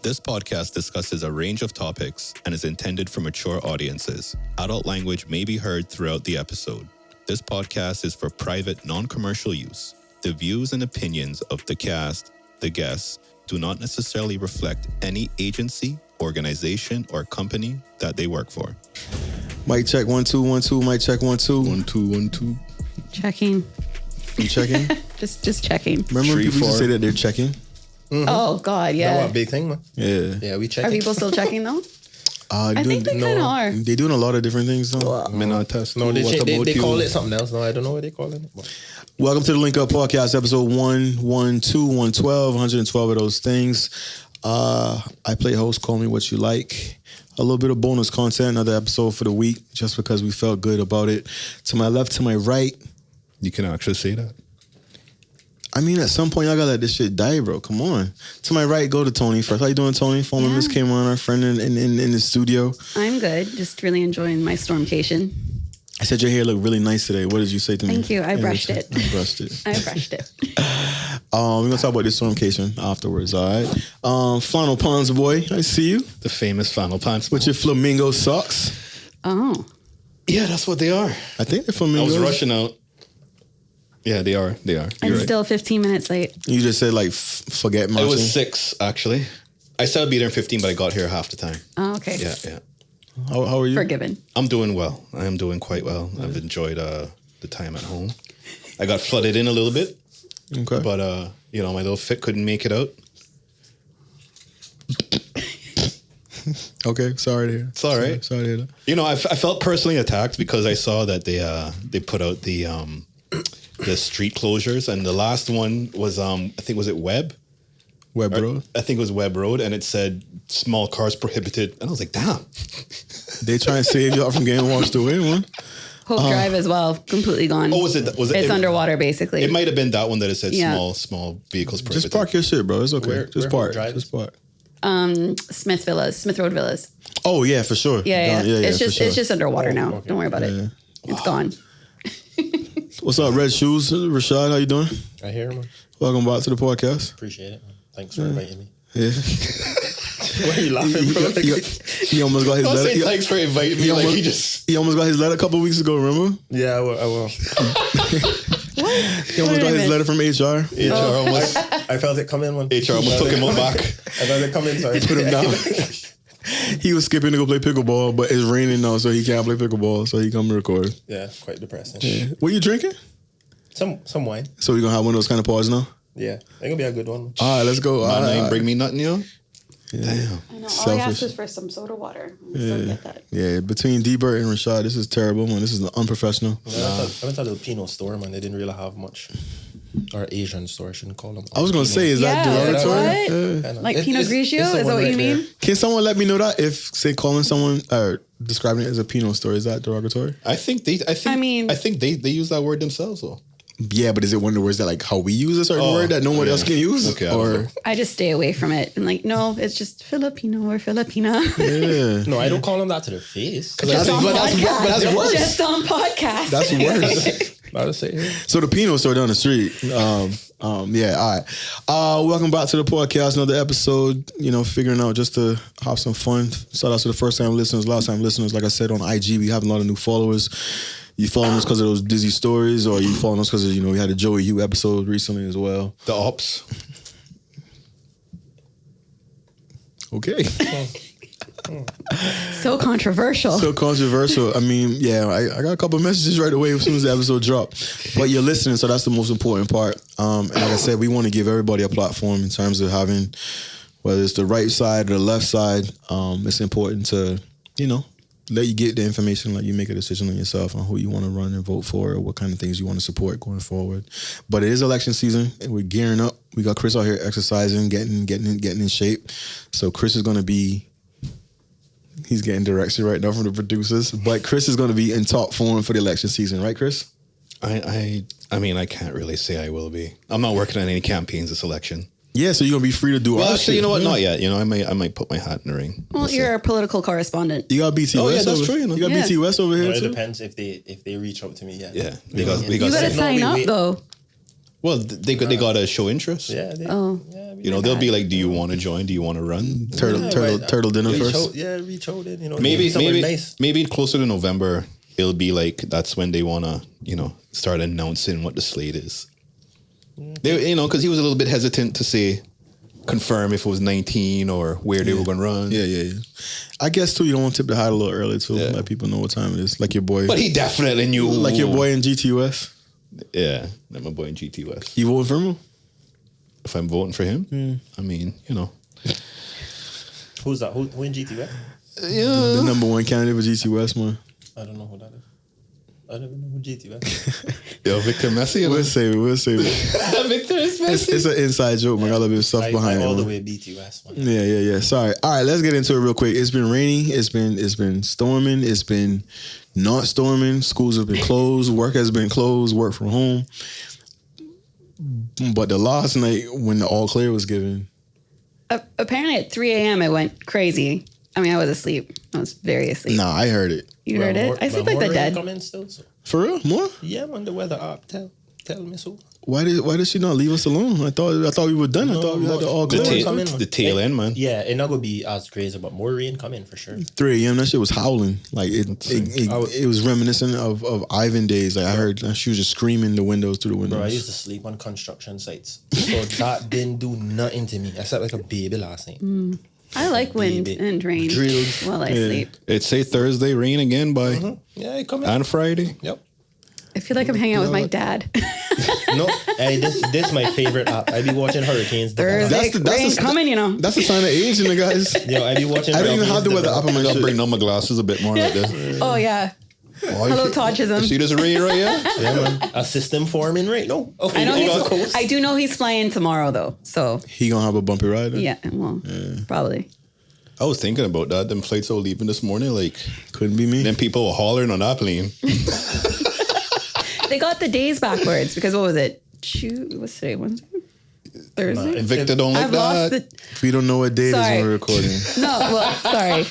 This podcast discusses a range of topics and is intended for mature audiences. Adult language may be heard throughout the episode. This podcast is for private, non-commercial use. The views and opinions of the cast, the guests, do not necessarily reflect any agency, organization, or company that they work for. Mic check 1 2 1 2. Mic check 1 2 1 2 1 2. Checking. You checking? just checking. Remember when people used to say that they're checking? Mm-hmm. Oh God, yeah. That's a big thing, man. Yeah, we check. Are people still checking though? I think they kind of are. They're doing a lot of different things though. I'm in our test. No, they call it something else. No, I don't know what they call it. Welcome to the Link Up Podcast, episode 112, 112 of those things. I play host, call me what you like. A little bit of bonus content, another episode for the week, just because we felt good about it. To my left, to my right. You can actually say that. I mean, at some point, y'all gotta let this shit die, bro. Come on. To my right, go to Tony first. How you doing, Tony? Former Miss Cayman, our friend in the studio. I'm good. Just really enjoying my stormcation. I said your hair looked really nice today. What did you say to me? Thank you. I brushed it. I brushed it. We're going to talk about this stormcation afterwards, all right? Flannel Pants boy, I see you. The famous flannel pants. With your flamingo socks. Oh. Yeah, that's what they are. I think they're flamingos. I was rushing out. Yeah, they are. I'm still 15 minutes late. You just said like forget marching. It was 6 actually. I said I'd be there in 15, but I got here half the time. Oh, okay. Yeah. How are you? Forgiven. I'm doing well. I am doing quite well. I've enjoyed the time at home. I got flooded in a little bit. Okay. But my little fit couldn't make it out. Okay, sorry to hear. It's all right. Sorry to hear that. I felt personally attacked because I saw that they put out the street closures, and the last one was I think was it Webb Road? I think it was Webb Road, and it said small cars prohibited, and I was like, damn. They try and save y'all from getting washed away, man. Hope Drive as well, completely gone. Oh, was it? It's underwater, basically. It might have been that one that it said small vehicles prohibited. Just park your shit, bro. It's okay. Just park. Smith Road Villas. Oh yeah, for sure. Yeah. It's just underwater now. Okay. Don't worry about it. It's gone. What's up, Red Shoes? Rashad, how you doing? I hear man. Welcome back to the podcast. Appreciate it, man. Thanks for inviting me. Yeah. Why are you laughing, bro? He almost got his letter. Thanks for inviting me. He almost got his letter a couple weeks ago, remember? Yeah, I will. He almost got his letter from HR. I felt it coming, man. HR almost took him back. I felt it coming, so I put him down. He was skipping to go play pickleball, but it's raining now, so he can't play pickleball, so he come to record. Yeah, quite depressing. Yeah. What are you drinking? Some wine. So you're going to have one of those kind of pods now? Yeah, it's going to be a good one. All right, let's go. Man, ain't bring me nothing, yo. Yeah. Damn. I know. All I asked was for some soda water. Still get that. Yeah, between D-Bert and Rashad, this is terrible, man. This is unprofessional. I went to the Pinot store, man. They didn't really have much. Or Asian store, I shouldn't call them. I was going to say, is that derogatory? What? Like Pinot Grigio? Is that what you mean? Can someone let me know that if, say, calling someone or describing it as a Pinot store, is that derogatory? I think they use that word themselves, though. Yeah, but is it one of the words that like how we use a certain word that no one else can use? Okay, I just stay away from it and like, no, it's just Filipino or Filipina. Yeah. No, I don't call them that to their face. That's worse. Just on podcast. That's worse. So the Pinot store down the street. Yeah, all right. Welcome back to the podcast. Another episode, figuring out just to have some fun. Shout out to the first time listeners, last time listeners. Like I said, on IG, we have a lot of new followers. You following us because of those Dizzy stories, or you following us because of, we had a Joey Hugh episode recently as well. The ops. Okay. So controversial. I mean, yeah, I got a couple of messages right away as soon as the episode dropped. But you're listening, so that's the most important part. And like I said, we want to give everybody a platform in terms of having, whether it's the right side or the left side, it's important to, let you get the information, let you make a decision on yourself on who you want to run and vote for, or what kind of things you want to support going forward. But it is election season, and we're gearing up. We got Chris out here exercising, getting in shape. So Chris is going to be, he's getting direction right now from the producers. But Chris is going to be in top form for the election season, right, Chris? I mean, I can't really say I will be. I'm not working on any campaigns this election. Yeah, so you're going to be free to do all actually, shit. You know what? Not yet. I might put my hat in the ring. Well, you're a political correspondent. You got BT West. Yeah, that's true. You got BT West over here, It too? depends if they reach out to me. Yeah. You got to sign up, though. Well, they gotta show interest. Yeah. Oh. Yeah, You know, they'll be like, "Do you want to join? Do you want to run?" Turtle dinner reach first. out, reach out in, you know. Maybe nice. maybe closer to November, it'll be like that's when they wanna, you know, start announcing what the slate is. They, you know, because he was a little bit hesitant to say, confirm if it was 19 or where they were gonna run. Yeah. I guess too, you don't want to tip the hat a little early too. Let people know what time it is. Like your boy. But he definitely knew. Like your boy in GTUS. Yeah, like my boy in GT West. You voting for him? If I'm voting for him, I mean, you know. Who's that? Who in GT West? Yeah. The number one candidate for GTUS, man. I don't know who that is. I don't even know who GT West. Yo, Victor Messi. We'll save it. Victor is Messi. It's an inside joke, man. I love his stuff behind it. All the man. way BT West, man. Yeah. Sorry. All right, let's get into it real quick. It's been raining. It's been storming. It's been not storming. Schools have been closed. Work has been closed. Work from home. But the last night when the all clear was given, Apparently at 3 a.m. it went crazy. I mean, I was asleep. I was very asleep. nah, I heard it. You heard it? I sleep like the dead. Come in still, so. For real? More? Yeah, man, the weather up. Tell me so. Why did she not leave us alone? I thought we were done. I thought we had the all The clear. tail, the tail end, man. Yeah, it's not gonna be as crazy, but more rain coming for sure. 3 a.m. That shit was howling. Like it was reminiscent of Ivan days. Like I heard she was just screaming the windows through the windows. Bro, I used to sleep on construction sites, so that didn't do nothing to me. I slept like a baby last night. I like wind Baby. and rain Drilled. while I sleep. It's say Thursday rain again by Yeah, it coming. and Friday. Yep. I feel like I'm hanging out with my dad. No, hey, this my favorite app. I be watching hurricanes. Thursday, rain coming, you know. That's a sign of age, you know, guys. Yo, I be watching. I don't even have the weather develop. up on my I'll shit. bring down my glasses a bit more like this. Oh, yeah. Hello, Todd Chisholm. See this rain right here? Yeah, man. A system forming right now. Okay, I know on the coast. I do know he's flying tomorrow, though. So, He gonna have a bumpy ride. Then? yeah, well, probably. I was thinking about that. Them flights I was leaving this morning, like, Couldn't be me. then people were hollering on that plane. They got the days backwards because what was it? What's today? Wednesday? Thursday? Victor don't like I've lost that. If we don't know what day it is Sorry. when we're recording. No, well, sorry.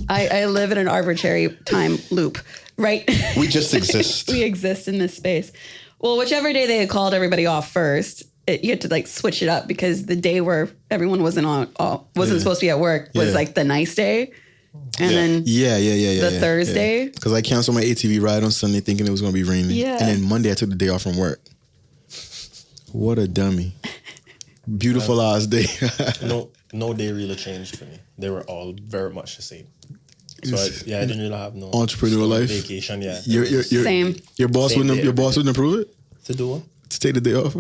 I live in an arbitrary time loop, right? We just exist. We exist in this space. Well, whichever day they had called everybody off first, you had to like switch it up because the day where everyone wasn't supposed to be at work was like the nice day. And then Yeah. The Thursday? Because I canceled my ATV ride on Sunday thinking it was gonna be raining. Yeah. And then Monday I took the day off from work. What a dummy. Beautiful last day. No day really changed for me. They were all very much the same. So I didn't really have no Entrepreneurial life. vacation. Yeah, Same. Your boss Same wouldn't day approve it? to do what? To take the day off?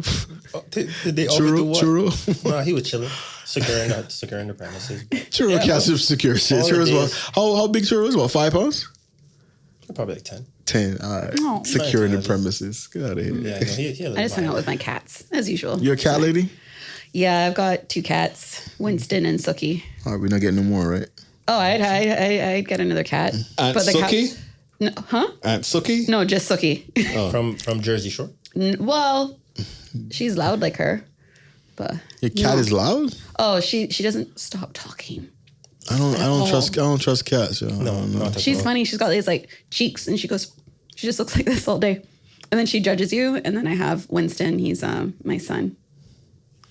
The day off to do what? Churro. Nah, he was chilling, securing the premises. Churro Yeah, cash bro. secure shit. All the Churro's days. how big churro is? What, 5 pounds? Probably like 10. 10. All right. Oh. Securing the 19. premises. Get out of here. Yeah, no, he I just hung out with my cats as usual. You're a cat lady? Yeah, I've got 2 cats, Winston and Sookie. All right, we're not getting no more, right? Oh, I'd get another cat. Aunt But the cat- Sookie? No, huh? Aunt Sookie? No, just Sookie. from Jersey Shore. Well, she's loud like her, but Your cat is loud? oh, she doesn't stop talking. I don't trust cats, yo. No, not at She's all. funny. She's got these like cheeks, and she just looks like this all day, and then she judges you. And then I have Winston. He's my son.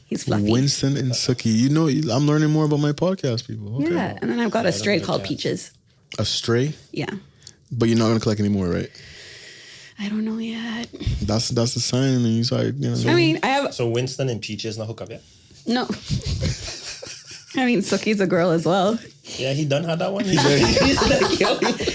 He's fluffy. Winston and Sookie. You know, I'm learning more about my podcast, people. Okay. Yeah, and then I've got a stray like called cats. Peaches. A stray? Yeah, But you're not going to collect any more, right? I don't know yet. That's the sign, and then you start, you know. I mean, I have So Winston and Peaches not hook up yet? no. I mean, Sookie's a girl as well. Yeah, he done had that one. He's like, yo.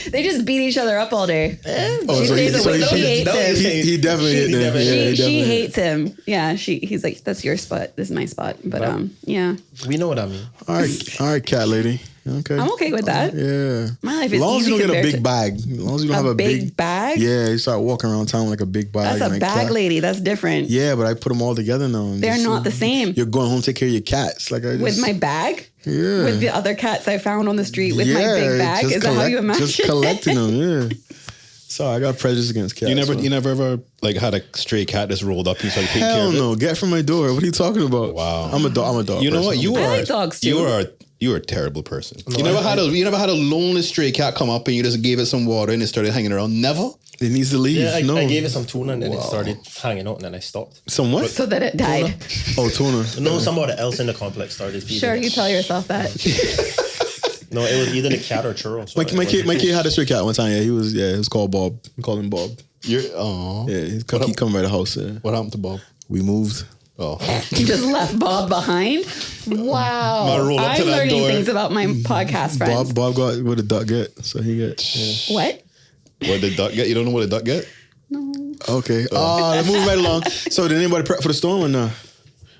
They just beat each other up all day. Oh, She so stays awake. She hates him. he definitely hit them. definitely- Yeah, he She definitely hit. hates him. Yeah, he's like, that's your spot. This is my spot. But yeah, We know what I mean. All right, cat lady. Okay. I'm okay with that. Yeah. My life As is long as easy you don't get a compared big to- bag. As long as you don't have a big bag? Yeah, you start walking around town like a big bag. That's a like bag cat. lady. That's different. Yeah, but I put them all together now. and They're just, not the same. You're going home to take care of your cats. Like I just, With my bag? Yeah. With the other cats I found on the street with my big bag? just Is that how you imagine Just collecting them, yeah. Sorry, I got prejudice against cats. You never ever like had a stray cat that's rolled up and you started taking care Hell of it? no, get from my door. What are you talking about? Wow. I'm a dog. You know what? person. You I are like dogs, too. you are a terrible person. You never had a lonely stray cat come up and you just gave it some water and it started hanging around. Never. It needs to leave. Yeah, I no. gave it some tuna and then it started hanging out and then I stopped. Some what? So that it died. Oh, tuna. No, somebody else in the complex started feeding Sure, it. you tell yourself that. No, it was either the cat or churro. So My kid had a stray cat one time. Yeah, it was called Bob. We call him Bob. You're Yeah, he come by the house. Yeah. What happened to Bob? We moved. Oh, You just left Bob behind. Wow. Might roll up to I'm that learning door. things about my podcast friends. Bob got what a duck get, so he get. Yeah. What? what did duck get? You don't know what a duck get? Okay. Let's move right along. So did anybody prep for the storm or no?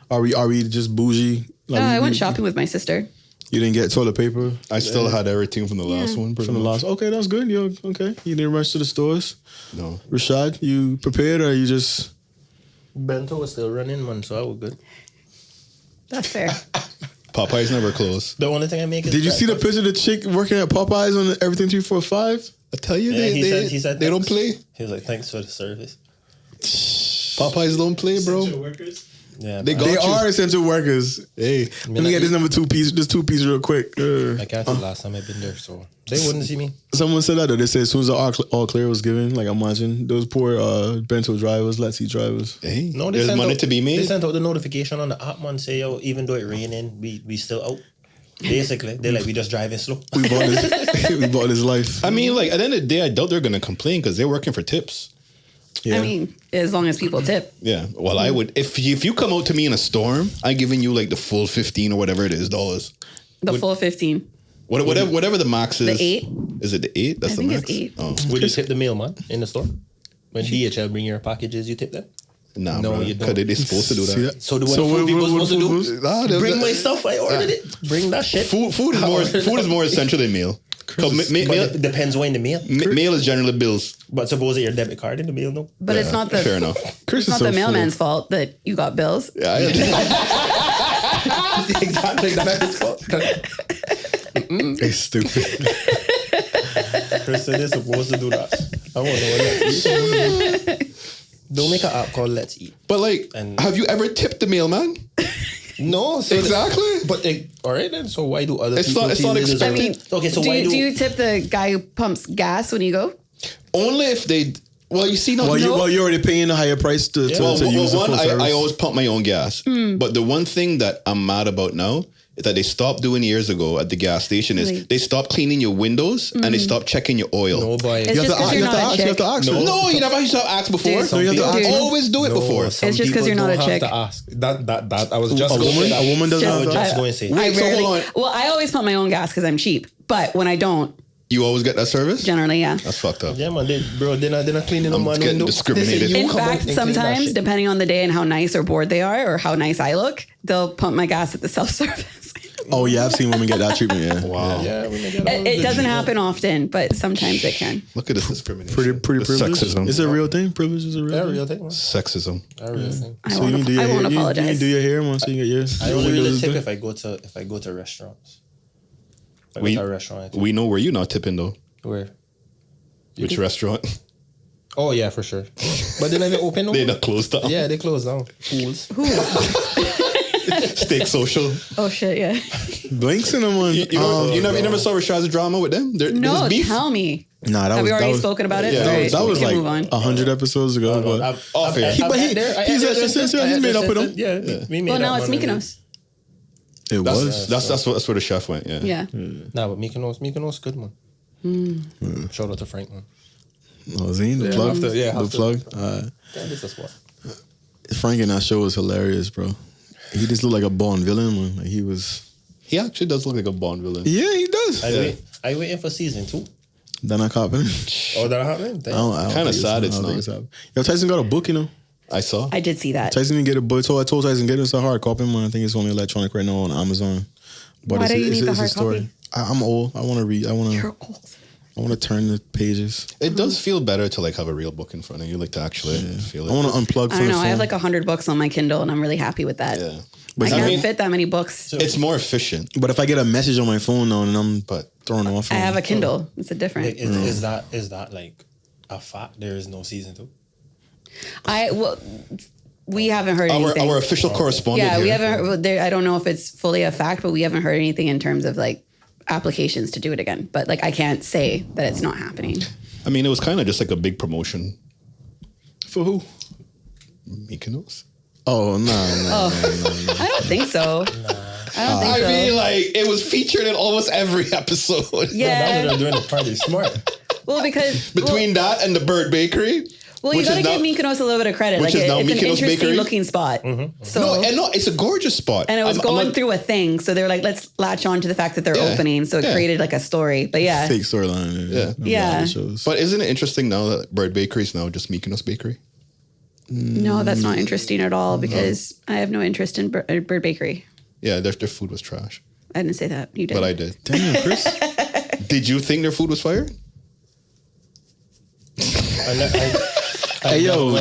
Are we just bougie? Like, I went shopping with my sister. You didn't get toilet paper I still had everything from the last one. from the last. Okay, that's good. You okay? You didn't rush to the stores. No. Rashad, you prepared or you just? Bento was still running, man, so I was good. That's fair. Popeye's never closed. The only thing I make is Did you see the breakfast. picture of the chick working at Popeyes on Everything 345? I tell you, Yeah, they he said they don't thanks. play. He was like, thanks for the service. Popeyes don't play, bro. Yeah, They man. They Got you. are essential workers. Hey, let me get this number 2 piece. This 2 piece real quick. I can't tell last time I've been there, so they wouldn't see me. Someone said that though. They said as soon as the all clear was given, like imagine those poor bento drivers, let's see drivers. Hey, No, they there's sent money out, to be They made. sent out the notification on the app, man, say, yo, even though it raining, we still out. Basically, they're like, we just driving slow. We bought this life. I mean, like at the end of the day, I doubt they're gonna complain because they're working for tips. Yeah. I mean, as long as people tip. Yeah. Well, I would if you come out to me in a storm, I'm giving you like the full 15 or whatever it is dollars. The full 15. Whatever the max is. The 8? Is it the 8? That's I the think max. it's 8. Oh. Would you tip the mailman in the store? When DHL bring your packages, you tip them? Nah, No, bro. you don't. Because they're supposed to do See that. that? So what So food people what supposed to food do? was- Nah, Bring my stuff, I ordered it. Bring that shit. Food is more essential than meal. 'Cause But it depends when the mail. mail is generally bills. But suppose that your debit card in the mail, no? But it's not the Fair enough. Chris it's is not the so mailman's fault that you got bills. Yeah, Exactly. That's fault. full. It's stupid. Chris said they're supposed to do that. I want to know what Let's Eat. Don't make an app called Let's Eat. but like, And- have you ever tipped the mailman? No, so Exactly. But all right then. So why do other It's people? not- it's feel not it is expected. I alright? mean, okay. So do why you, do you tip the guy who pumps gas when you go? Only if they. Well, you see, Well, you're already paying a higher price to use it one, for service. I always pump my own gas. But the one thing that I'm mad about now is that they stopped doing years ago at the gas station is Really? they stopped cleaning your windows and they stopped checking your oil. No, boy. It's just because you're not a You have chick. to ask. No. No, you never used to ask before. Dude. No, you have to Some ask. people- Always do it before. some It's just 'cause people you're not a don't chick. have to ask. That I was just A going to woman, say that. a woman doesn't Just- have to just ask. going to say. I so rarely. hold on. Well, I always pump my own gas because I'm cheap. But when I don't, You always get that service? generally, yeah. That's fucked up. Yeah, man. They're not cleaning I'm no man getting window. discriminated. They say, you In come out fact, and clean that sometimes, shit. depending on the day and how nice or bored they are or how nice I look, they'll pump my gas at the self-service. Oh yeah, I've seen women get that treatment. Yeah. Wow. Yeah, we may get all It the doesn't shit. happen often, but sometimes it can. Look at this discrimination. Pretty The privilege. Sexism. It's a real thing. Privilege is a real Yeah, thing. real thing, man. Sexism. A real thing. I So won't, you can do your I won't hair. You apologize. can do your hair once you get your. I your only really windows tip done. if I go to restaurants. If I go We- to a restaurant, I tip. We know where you're not tipping though. Where? Which restaurant? Oh yeah, for sure. But they never open no They're more. not closed down. Yeah, they closed down. Fools. Steak social. Oh shit, yeah. Blinks in them one. You never saw Rashad's drama with them? There's No, beef? tell me. Nah, that Have was we already that was, spoken about it? yeah, All right, that was we can like move on. 100 episodes ago. But Off air. But he's actually sincere. He's made up with them. Yeah, we made Well, now up it's money. Mykonos. it was. That's where the chef went. Yeah. Yeah. Nah, but Mykonos good, man. Shout out to Frank, man. Oh, Zine, the Yeah, plug. after- yeah, the after- plug. Yeah, this is what. Frank in that show was hilarious, bro. He just looked like a Bond villain, man. Like he was. He actually does look like a Bond villain. Yeah, he does. I waiting for season 2. They're not happening. Oh, that happening? I don't Kinda think sad I it's don't think not. happening. Yo, Tyson got a book, you know. I saw. I did see that. Tyson didn't get a book. I told Tyson get it. It's a hard copy, man. I think it's only electronic right now on Amazon. But Why it's, do you it's, need the it's hard a story. copy? I'm old. I want to read. I want You're to. old. I want to turn the pages. It does feel better to like have a real book in front of you, like to actually feel I it. want to unplug I from don't the know. phone. I have like 100 books on my Kindle, and I'm really happy with that. Yeah. I can't mean- fit that many books. It's more efficient. But if I get a message on my phone now, and I'm throwing off. I have a Kindle. It's a different. Like, is that like a fact? There is no season 2. We haven't heard anything. Our official correspondent yeah, here. we haven't. I don't know if it's fully a fact, but we haven't heard anything in terms of like applications to do it again. But like, I can't say that it's not happening. I mean, it was kind of just like a big promotion. For who? Mykonos. Oh, no. I don't think so. I don't think so. I mean, like, it was featured in almost every episode. Yeah. Now they're doing the party smart. Well, because Between that and the Bird Bakery. well, you which gotta is give now- Mykonos a little bit of credit. which Like is now it's an Mykonos interesting Bakery? looking spot. So No, it's a gorgeous spot. and it was I'm going like- through a thing, so they were like, let's latch on to the fact that they're Yeah. opening. So it Yeah. created like a story. But yeah, Fake storyline. Yeah. Yeah. Shows. But isn't it interesting now that Bird Bakery is now just Mykonos Bakery? no, that's not interesting at all because I have no interest in Bird Bakery. Yeah, their food was trash. I didn't say that. You did. But I did. Damn, Chris. Did you think their food was fire? Hey, yo.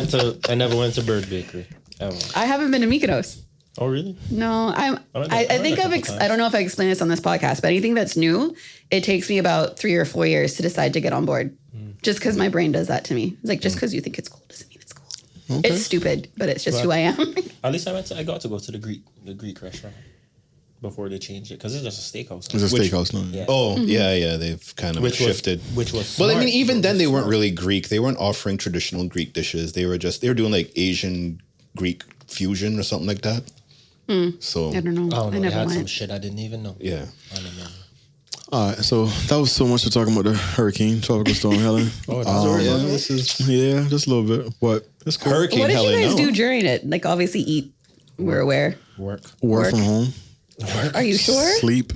I never went to Bird Bakery. Ever. I haven't been to Mykonos. Oh, really? No, I don't think know. I don't know if I explained this on this podcast, but anything that's new, it takes me about 3 or 4 years to decide to get on board. Just because my brain does that to me. It's like just because you think it's cool doesn't mean it's cool. Okay. It's stupid, but it's just who I am. At least I got to go to the Greek restaurant before they changed it because it's just a steakhouse. It's a steakhouse, no? Yeah. Oh, yeah, they've kind of shifted. Which was Well, I smart. mean, even then they weren't really Greek. They weren't offering traditional Greek dishes. They were doing like Asian Greek fusion or something like that. So I don't know. Oh, no, I they never had some went. shit I didn't even know. yeah. On the menu. All right, so that was so much for talking about the hurricane, tropical storm Helen. Oh, that's already Yeah, on the this is Yeah, just a little bit, but it's cool. Hurricane What did Helen. you guys no. do during it? Like obviously eat. We're aware. work. Work from home, Are you sure? sleep.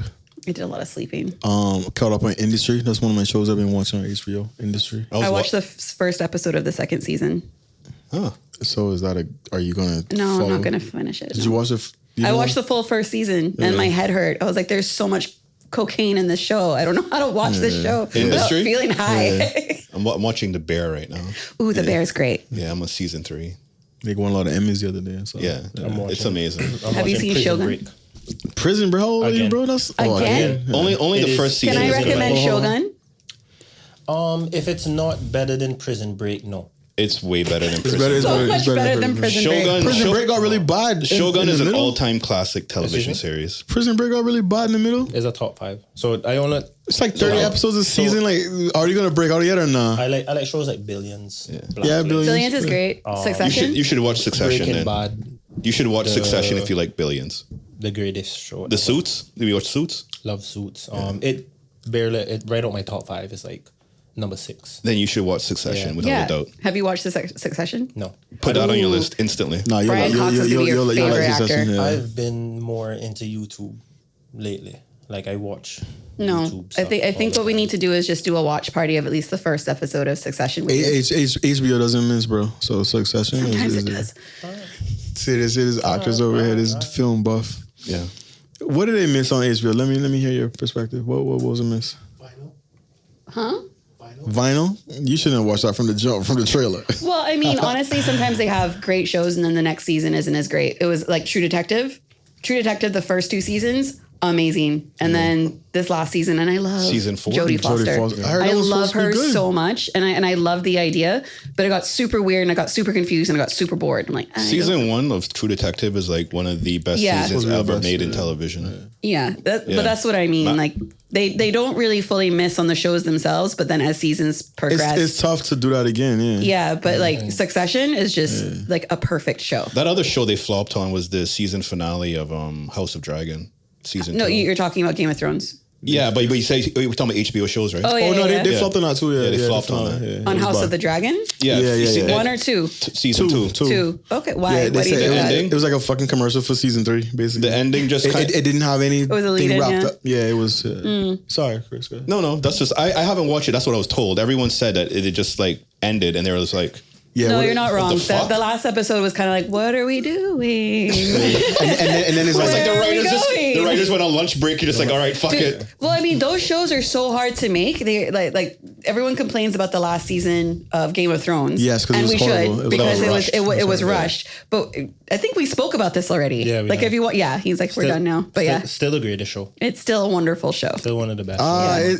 I did a lot of sleeping. Caught up on Industry. That's one of my shows I've been watching on HBO. Industry. I watched the first episode of the second season. So is that are you gonna? No, I'm follow? not gonna finish it. Did you watch it? I watched the full first season and my head hurt. I was like, there's so much cocaine in this show. I don't know how to watch this show without Industry? feeling high. I'm watching The Bear right now. Ooh, the bear's great. Yeah, I'm on season 3. They won a lot of Emmys the other day. So. Yeah, it's amazing. Have you seen Shogun? Prison, bro. How old are you, Again. bro? That's Again? Only It the is- first Can season. I is good. recommend Shogun? If it's not better than Prison Break, no. It's way better than It's Prison. better. It's So better, much it's better, better than than Prison Shogun- Break. Prison Break got really bad. Shogun in is the an middle. all-time classic television series. Prison Break got really bad in the middle. It's a top 5. So I only It's like 30 episodes a season. Like, are you gonna break out yet or not? I like shows like Billions. Blacklist, Yeah, Billions. Billions is great. Succession? You should watch Succession. Breaking Then. Bad, You should watch Succession if you like Billions. the greatest show. The Suits. Did you watch Suits? Love Suits. It right out my top 5. It's like number 6. Then you should watch Succession Yeah. without Yeah. a doubt. Have you watched the Succession? No, Put that on your Ooh. list instantly. Nah, Brian Cox is gonna be your favorite actor. Yeah. I've been more into YouTube lately. Like I watch. No. YouTube I stuff think all what we the need to do is just do a watch party of at least the first episode of Succession. with you. HBO doesn't miss, bro. So Succession Sometimes is it does. See this actors over here, this film buff. Yeah. What did they miss on HBO? Let me hear your perspective. What was a miss? Huh? Vinyl? You shouldn't have watched that from the jump, from the trailer. Well, I mean, honestly, sometimes they have great shows and then the next season isn't as great. It was like True Detective. True Detective, the first 2 seasons, amazing. And then this last season, and I love Season 4? Jodie Jodie Foster. Foster. I heard that was love supposed to be her good. so much, and I love the idea, but it got super weird and I got super confused and I got super bored. I'm like, Season 1 of True Detective is like one of the best Yeah. seasons Supposed to be the ever best, made in yeah. television. Yeah, but Yeah. that's what I mean. Ma- Like they don't really fully miss on the shows themselves, but then as seasons progress, It's tough to do that again, yeah. yeah. But like Succession is just like a perfect show. That other show they flopped on was the season finale of House of Dragon. Season No, 2. you're talking about Game of Thrones. Yeah, but you say we're talking about HBO shows, right? Oh yeah, Oh no, yeah, they yeah. flopped on that too, yeah. Yeah, they they flopped on that. yeah. On It was House bad. of the Dragon. Yeah, Yeah, yeah, yeah. 1 or 2? Season 2. Two. Okay, why? Yeah, they Why do you said do it was, that? ending? it was like a fucking commercial for season 3, basically. The ending just it, kind it didn't have was a anything lead-in, wrapped yeah. up. Yeah, it was. Sorry, Chris. Go ahead. No, that's just I haven't watched it. That's what I was told. Everyone said that it just like ended, and they were just like, Yeah, No, what- you're not wrong. the fuck? The last episode was kind of like, what are we doing? and then it's Where like are we the going? writers went on lunch break. You're just like, all right, fuck it. Well, I mean, those shows are so hard to make. They like everyone complains about the last season of Game of Thrones. Yes, 'cause it and was we horrible. should It was because rushed. it was Yeah. rushed. But I think we spoke about this already. Yeah, we like have. if you want, yeah, he's like, we're done now. But yeah, Still a greatest show. it's still a wonderful show. Still one of the best.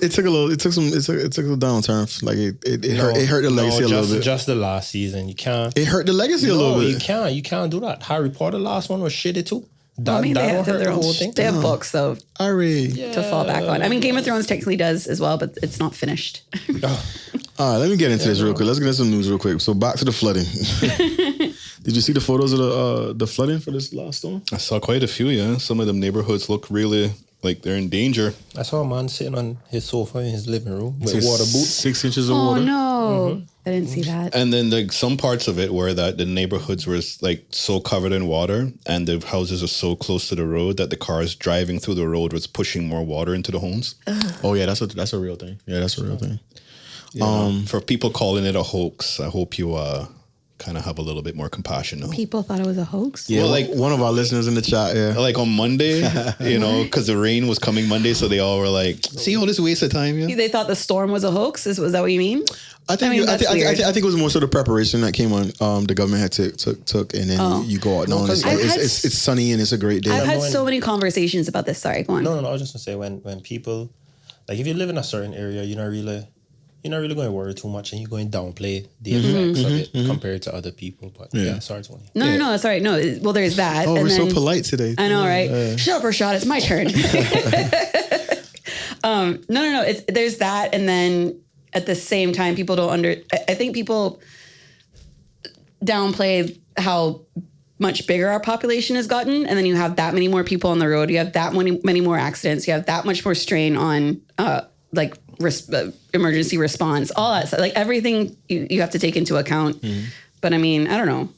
it took a little. It took a downturn. Like it hurt the legacy a little bit. Just the last season. You can't. It hurt the legacy a little No, bit. you can't do that. Harry Potter last one was shitty too. That, I mean, that they don't have hurt their the own. whole thing. They have books though Ari. to fall back on. I mean, Game of Thrones technically does as well, but it's not finished. All right, let me get into this real quick. Let's get into some news real quick. So back to the flooding. Did you see the photos of the flooding for this last storm? I saw quite a few, yeah. Some of them neighborhoods look really like they're in danger. I saw a man sitting on his sofa in his living room with water boots. 6 inches of Oh water. no, I didn't see that. And then like some parts of it where that the neighborhoods were like so covered in water and the houses are so close to the road that the cars driving through the road was pushing more water into the homes. Oh yeah, that's a real thing. Yeah, that's a real thing. For people calling it a hoax, I hope you kind of have a little bit more compassion now. People thought it was a hoax. Yeah, Well, like one of our listeners in the chat. Yeah, Like on Monday, because the rain was coming Monday, so they all were like, "See all this waste of time." Yeah. They thought the storm was a hoax. Was that what you mean? I think that's weird. I think it was more so the preparation that came on. The government had took, and then you go out. No, it's, like, it's sunny and it's a great day. I've had so many conversations about this. Sorry, go on. No, I was just gonna say when people, like if you live in a certain area, you're not really going to worry too much, and you're going to downplay the effects of it compared to other people. But yeah sorry, Tony. No, sorry, no. Well, there's that. Oh, and we're then, so polite today. I know, right? Shut up, Rashad. It's my turn. No. There's that, and then at the same time, people don't I think people downplay how much bigger our population has gotten, and then you have that many more people on the road. You have that many more accidents. You have that much more strain on emergency response. All that stuff, like everything you have to take into account. But I mean, I don't know.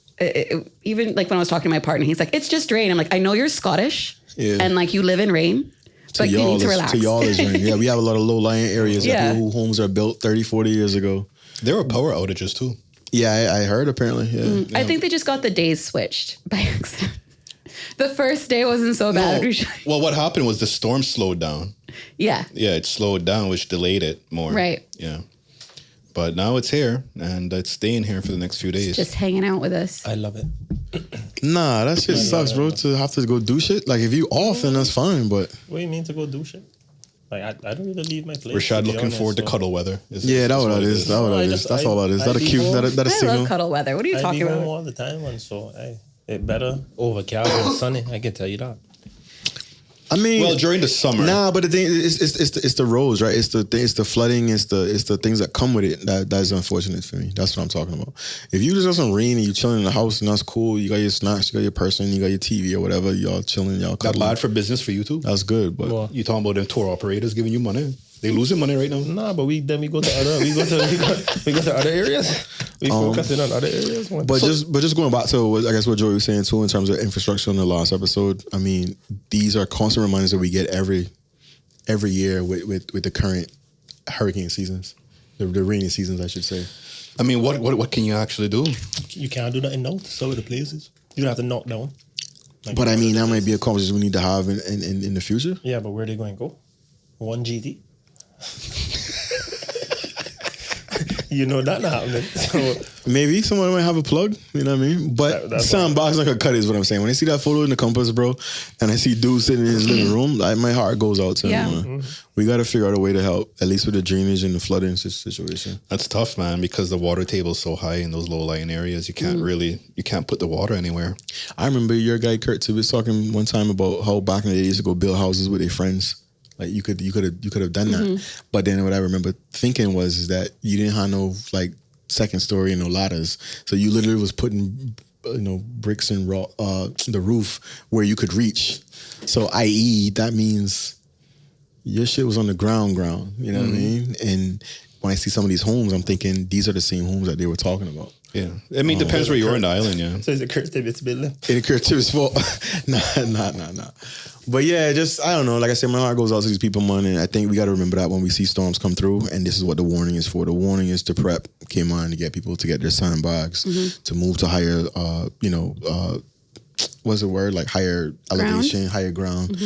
Even like when I was talking to my partner, he's like, "It's just rain." I'm like, "I know you're Scottish, and like you live in rain." But you need to relax. To y'all is rain. Yeah, we have a lot of low-lying areas. Yeah. People whose homes are built 30, 40 years ago. There were power outages too. Yeah, I heard apparently. Yeah. I think they just got the days switched by accident. The first day wasn't so bad. Well, what happened was the storm slowed down. Yeah. Yeah, it slowed down, which delayed it more. Right. Yeah. But now it's here, and it's staying here for the next few days. Just hanging out with us. I love it. Nah, that shit sucks, bro. To have to go do shit. Like if you off, then that's fine. But What do you mean to go do shit? Like I don't really leave my place. Rashad looking forward to cuddle weather. yeah, that's what that is. That's what that is. That's all that is. That a cute. That a I signal. love cuddle weather. What are you talking I be home about? all the time, and so it better overcast and sunny. I can tell you that. I mean, Well, during the summer. Nah, but the thing is, it's the roads, right? It's the flooding. It's the things that come with it that is unfortunate for me. That's what I'm talking about. If you just got some rain and you chilling in the house and that's cool, you got your snacks, you got your person, you got your TV or whatever, y'all chilling, y'all That cuddling. bad for business for you too? That's good, but Well, You talking about them tour operators giving you money? They losing money right now. nah, but we go to other areas. We focusing on other areas. But just going back to what, I guess what Joey was saying too in terms of infrastructure in the last episode. I mean, these are constant reminders that we get every year with the current hurricane seasons, the rainy seasons, I should say. I mean, what can you actually do? you can't do nothing now to some of the places. You don't have to knock down. Like, But I mean, that might be a conversation we need to have in the future. yeah, but where are they going to go? One GT. You know that not happening. So Maybe someone might have a plug, you know what I mean? But That's soundbox not gonna cut it is what I'm saying. When I see that photo in the compass, bro, and I see dude sitting in his living room, my heart goes out to him. Man. We got to figure out a way to help, at least with the drainage and the flooding situation. That's tough, man, because the water table's so high in those low-lying areas. You can't put the water anywhere. I remember your guy Kurt was talking one time about how back in the day they used to go build houses with their friends. Like you could have done that, but then what I remember thinking was that you didn't have no like second story and no ladders, so you literally was putting bricks and the roof where you could reach. So i.e. that means your shit was on the ground. You know what I mean? And when I see some of these homes, I'm thinking these are the same homes that they were talking about. Yeah, I mean, depends where you are in the island. Yeah. is it Kurt Tibbetts building? It occurred to his fault. Nah. But yeah, just, I don't know. Like I said, my heart goes out to these people, man. And I think we got to remember that when we see storms come through. And this is what the warning is for. The warning is to prep Cayman to get people to get their sandbags, to move to higher, what's the word? Like higher elevation, higher ground.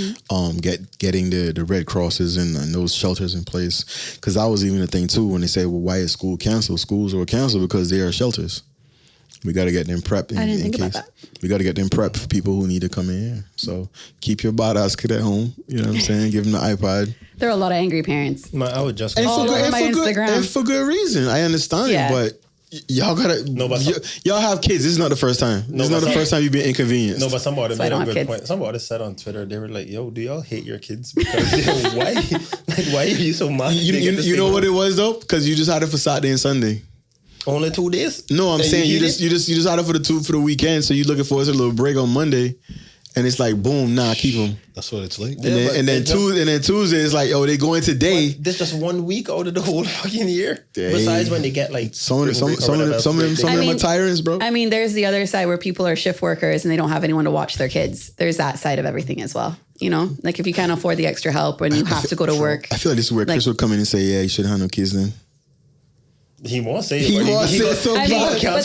Getting the Red Crosses and those shelters in place. Because that was even a thing too when they say, well, why is school canceled? Schools were canceled because they are shelters. We got to get them prepped in case. We got to get them prepped for people who need to come in here. So keep your badass kid at home. You know what I'm saying? Give them the iPad. There are a lot of angry parents. I would just All over my Instagram. And for good reason. I understand it, but Y'all gotta. No, but y'all have kids. This is not the first time. This is not the first time you've been inconvenienced. No, but somebody So I made don't a have good kids. point. Somebody said on Twitter, they were like, "Yo, do y'all hate your kids? Because why are you so mad? You know what it was though? Because you just had it for Saturday and Sunday. Only 2 days? No, I'm And saying you hate just had it for the weekend. So you're looking for a little break on Monday, and it's like boom, nah, keep them. That's what it's like. And then Tuesday it's like, oh, they going today. This just 1 week out of the whole fucking year. Dang. Besides when they get like Some of them are tyrants, bro. I mean, there's the other side where people are shift workers and they don't have anyone to watch their kids. There's that side of everything as well. You know, like if you can't afford the extra help when you have to go to work. I feel like this is where Chris would come in and say, yeah, you shouldn't have no kids then. He won't say it. He won't say it so I mean, bad. but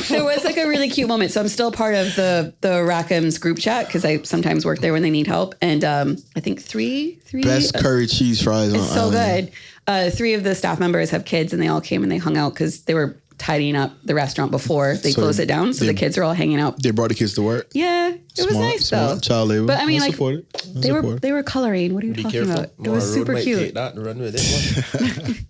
there was like a really cute moment. So I'm still part of the Rackham's group chat because I sometimes work there when they need help. And I think three Best curry cheese fries on it's so island. good. 3 of the staff members have kids and they all came and they hung out because they were tidying up the restaurant before they So closed it down. So the kids are all hanging out. They brought the kids to work. Yeah, it was nice though. Child labor. But I mean, like support it. they were coloring. What are you Be talking careful. about? It was super Take cute. that and run with it.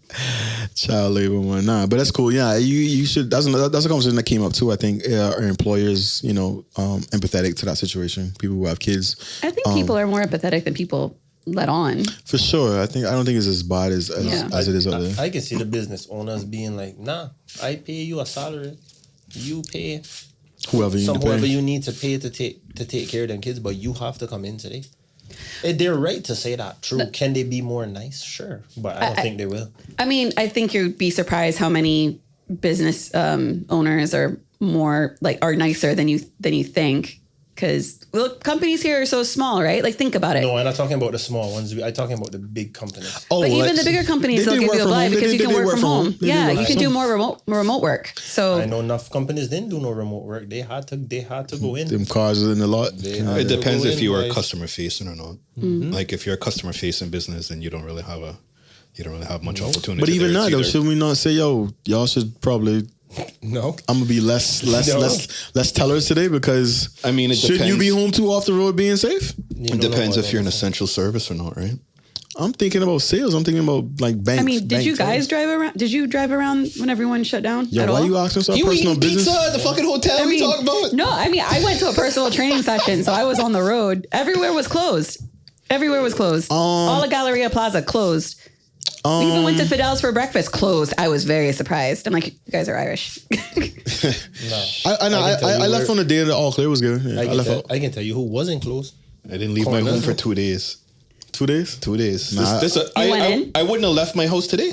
Child labor one. Nah, but that's cool. Yeah, you should. That's a conversation that came up too. I think our employers, empathetic to that situation. People who have kids. I think people are more empathetic than people let on. For sure. I don't think it's as bad as it is out there. I can see the business owners being like, nah, I pay you a salary. You pay Whoever you need to whoever pay. you need to pay to take care of them kids, but you have to come in today. They're right to say that. True. Can they be more nice? Sure. But I don't think they will. I mean, I think you'd be surprised how many business owners are more are nicer than you think. Because companies here are so small, right? Like, think about it. No, I'm not talking about the small ones. I'm talking about the big companies. Oh, But even the bigger companies, they'll give you a blind because you can work from home. Yeah, you can do more remote work. So I know enough companies didn't do no remote work. They had to go in. Them cars are in the lot. It depends if you are guys. customer facing or not. Mm-hmm. Like if you're a customer facing business, then you don't really have much opportunity. But even there. now, It's though, either- should we not say, yo, y'all should probably... No. I'm gonna be less tellers today because I mean, it shouldn't you depends. be home too off the road being safe? It depends if you're an essential service or not, right? I'm thinking about sales. I'm thinking about like banks. I mean, did you bank guys sales. drive around? Did you drive around when everyone shut down? Yo, at why all? you asking us our personal business? at the fucking hotel I mean, no, I mean, I went to a personal training session, so I was on the road. Everywhere was closed. All of Galleria Plaza closed. We even went to Fidel's for breakfast. Closed. I was very surprised. I'm like, you guys are Irish. I left on the day that all clear was good. Yeah, I left out. I can tell you who wasn't closed. I didn't leave my home for 2 days. 2 days. 2 days. Nah, went in? I wouldn't have left my house today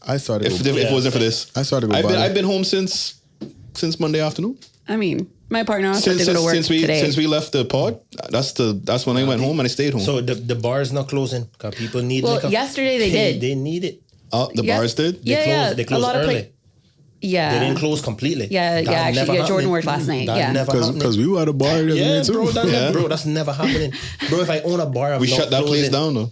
I started. if it wasn't for this. I started. To go I've been home since Monday afternoon. I mean, my partner also had to go to work today. Since we left the pod, that's when I went home and I stayed home. So the bar's not closing because people need Well, liquor. yesterday they did. They need it. The Yeah. bars did. Yeah, They closed a lot of early. Yeah. They didn't close completely. Yeah, That actually, never Jordan happening. worked last night. That Yeah. never happening. because we were at a bar. The other Yeah, day too. bro, that's never happening. Bro, if I own a bar, I'm We not shut that place closing. down though.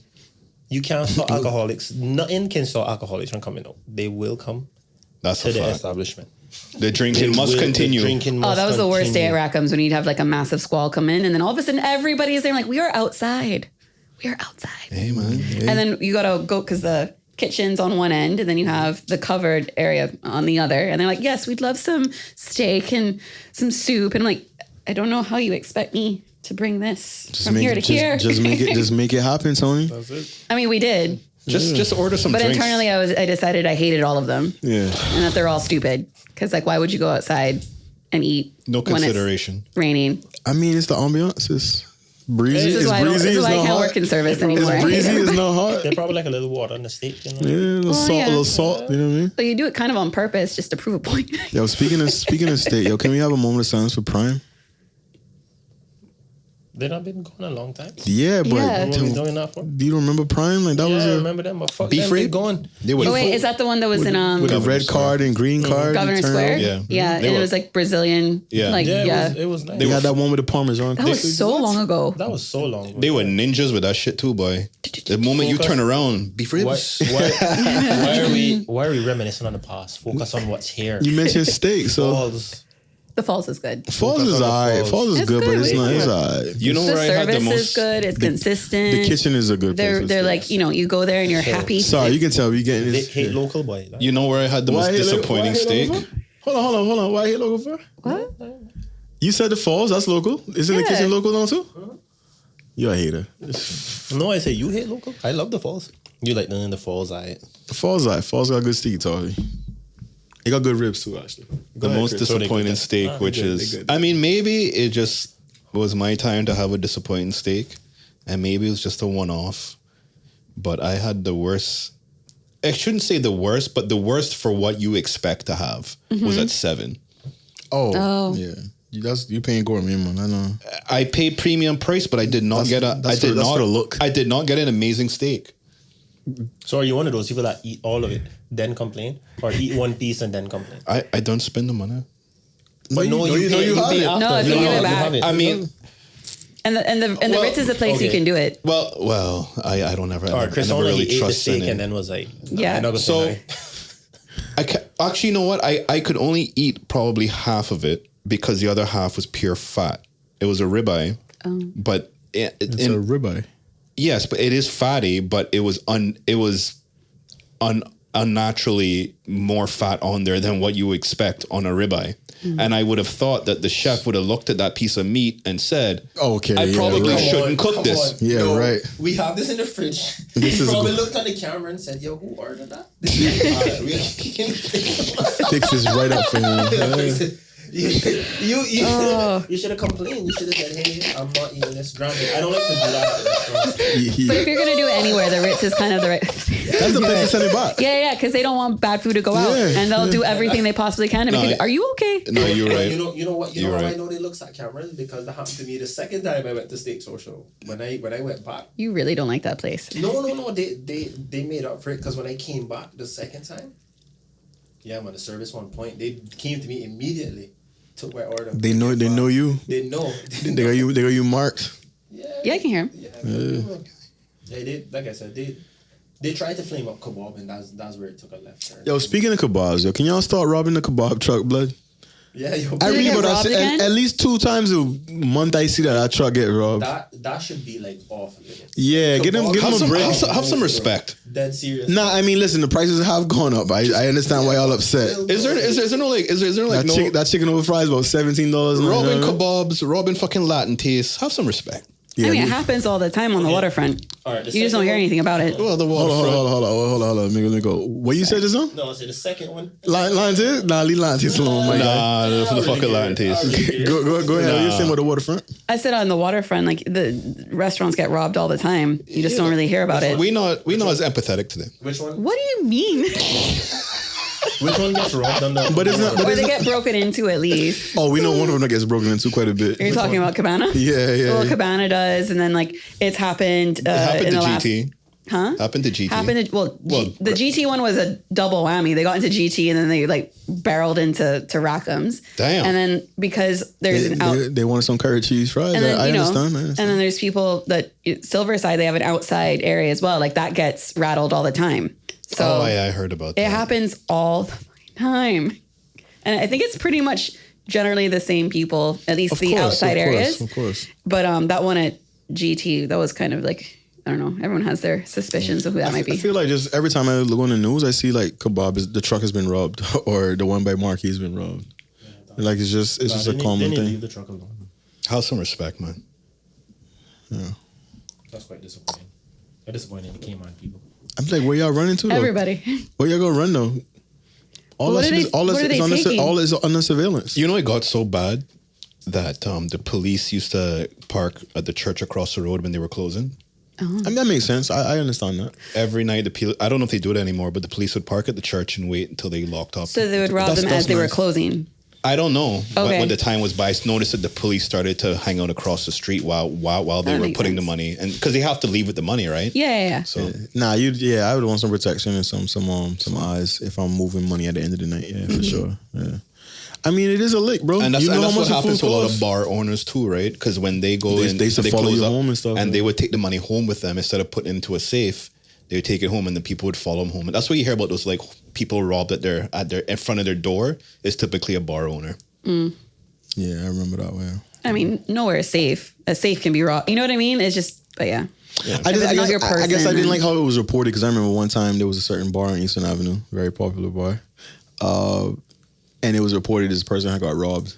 You can't stop alcoholics. Nothing can stop alcoholics from coming out. They will come That's to a the fact. establishment. The drinking They must will- continue. The drinking Oh, must that was the worst day at continue. Rackham's when you'd have like a massive squall come in, and then all of a sudden everybody is there like, we are outside. We are outside. Hey man. And then you gotta go because the kitchen's on one end, and then you have the covered area on the other. And they're like, yes, we'd love some steak and some soup. And I'm like, I don't know how you expect me to bring this from here to here. Just make it happen, Tony. That's it. I mean, we did. Just order some But drinks. internally, I decided I hated all of them. Yeah. And that they're all stupid. Because, like, why would you go outside and eat No when it's consideration. raining? I mean, it's the ambiance. It's breezy. This is It's why I breezy. this is It's why I not can't hot. work in service anymore. It's breezy. It's not hot. They're probably like a little water on the steak, you know? Yeah, a little salt. yeah. A little salt. You know what I mean? But you do it kind of on purpose just to prove a point. Yo, speaking of state, yo, can we have a moment of silence for Prime? They've not been going a long time. Yeah, but Yeah. What are we doing that for? do you remember Prime? Like that Yeah, was I a remember them, but fuck Beef them, they rib? gone. They would Oh, wait, is that the one that was in with the red card and green card. Governor you turn Square? over. Yeah. Yeah, They and were- it was like Brazilian. Yeah. Like, Yeah, yeah. it was nice. They had that one with the Parmesan. That was so long ago. That was so long ago. They were ninjas with that shit too, boy. The moment you Focus. turn around, beef Why, ribs. why are we reminiscing on the past? Focus on what's here. You mentioned steak, so Balls. The Falls is good. Falls Focus is on the alright. Falls. Falls is It's good, but good. it's not. It's Yeah. alright. You know The where I had the service is most. good. It's consistent. The kitchen is a good place. They're like, you know, you go there and you're happy. Sorry, you can tell we getting They this. hate local boy. You know where I had the most Why hate disappointing local- why hate steak? local? Hold on. Why I hate local for? What? You said the Falls. That's local. Isn't the Yeah. kitchen local now too? You're a hater. No, I say you hate local. I love the Falls. You like the Falls, The Falls got good steak, Tarvey. It got good ribs too, actually. The most Chris. So they disappointing good. steak, Ah, which they good, is, they good. I mean, maybe it just was my time to have a disappointing steak, and maybe it was just a one-off. But I had the worst. I shouldn't say the worst, but the worst for what you expect to have was at 7. Oh. Yeah. You paying gourmet, man. I know. I paid premium price, but I did not get a. That's for the look. I did not get an amazing steak. So are you one of those people that eat all of it, then complain? Or eat one piece and then complain? I don't spend the money. But no, you have pay it. after. No, if you give it you back. have it. I mean, And the Well, Ritz is the place you okay. can do it. well, I don't ever. Or Chris I never only really ate the trust steak in and it. then was like, Yeah. I'm not gonna So- say hi. Actually, you know what? I could only eat probably half of it because the other half was pure fat. It was a ribeye, but It's a ribeye. yes, but it is fatty. But it was unnaturally more fat on there than what you expect on a ribeye. And I would have thought that the chef would have looked at that piece of meat and said, Okay, I yeah, probably right. shouldn't cook this. Yeah, right. We have this in the fridge. This He is probably good. looked at the camera and said, "Yo, who ordered that?" Fix this right up for him. You should have complained. You should have said, "Hey, I'm not eating this." Granted, I don't like to do that. But if you're gonna do it anywhere, the Ritz is kind of the right. That's the place to send it back. Yeah, because they don't want bad food to go out, Yeah, and they'll do everything they possibly can to make it. Are you okay? No, you're right. You know what? You You're know how right. I know they looks at cameras because that happened to me the second time I went to Steak Social. When I went back. You really don't like that place. No. They made up for it because when I came back the second time, yeah, man, the service 1 point, they came to me immediately, took my order. They know you. They know. They got you marked. Yeah, I can hear him. Yeah, they did. Like I said, they tried to flame up kebab, and that's where it took a left turn. Yo, speaking of kebabs, yo, can y'all start robbing the kebab truck, blood? Yeah, yo, I Did it read get about robbed again? at least 2 times a month I see that truck get robbed. that should be like off limits. Yeah, give them Have a some, break. have some respect. Dead serious. Nah, I mean, listen, the prices have gone up. I understand why y'all upset. Is there no like? Is there like That chicken over fries about $17. robbing kebabs, robbing fucking Latin taste? Have some respect. Yeah, I mean, it happens all the time on the waterfront. All right, the You just don't second hear one- anything about it. Well, the Hold waterfront. on. Let me go. What you said just now? No, I said the second one. Lines is? Nah, leave lines alone, my guy. Nah, for the fucking Latin taste. Go ahead. What you saying about the waterfront? I said on the waterfront, like the restaurants get robbed all the time. You just don't really hear about it. We not as empathetic to them. Which one? What do you mean? Which one gets robbed on the? But it's not. But Or it's they not. get broken into at least. Oh, we know one of them that gets broken into quite a bit. Are you talking about Cabana? Yeah. Well, Cabana does, and then like it's happened, Happened in to the last. GT. Huh? Happened to GT. Happened to, the GT one was a double whammy. They got into GT and then they like barreled into Rackham's. Damn. And then because there's an out, They wanted some curry cheese fries. and then I you know, understand. and then there's people that Silverside, they have an outside area as well. Like that gets rattled all the time. So Oh, yeah, I heard about it that. happens all the time, and I think it's pretty much generally the same people, at least the outside areas. Of course. But that one at GT, that was kind of like, I don't know. Everyone has their suspicions of who that might I be. feel like just every time I look on the news, I see like kebab the truck has been robbed or the one by Marquis has been robbed. Like it's just a common They thing. leave the truck alone. Have some respect, man. Yeah. That's quite disappointing. Disappointing the Cayman people. I'm like, where y'all running to? Though? Everybody. Where y'all gonna run though? All What that are shit they- is all what are they taking? all is under surveillance. You know, it got so bad that the police used to park at the church across the road when they were closing. I mean, that makes sense. I understand that. Every night, I don't know if they do it anymore, but the police would park at the church and wait until they locked up. So they would rob That's- them that's as they were nice. closing. I don't know. But Okay. when the time was by, I noticed that the police started to hang out across the street while they That were makes putting the sense. money, and because they have to leave with the money, right? Yeah. So Nah, I would want some protection and some eyes if I'm moving money at the end of the night. Yeah, for sure. Yeah. I mean, it is a lick, bro. and that's, you know and that's how what much happens to a lot costs? of bar owners too, right? Because when they go They- in, they used to follow close you up, home and stuff, and right? they would take the money home with them instead of putting it into a safe. They would take it home, and the people would follow them home. And that's what you hear about those like people robbed at their in front of their door. Is typically a bar owner. Yeah, I remember that way. I mean, nowhere is safe. A safe can be robbed. You know what I mean? It's just, but yeah. I it's not guess, your I guess I person, didn't like then- how it was reported because I remember one time there was a certain bar on Eastern Avenue, very popular bar. and it was reported this person had got robbed,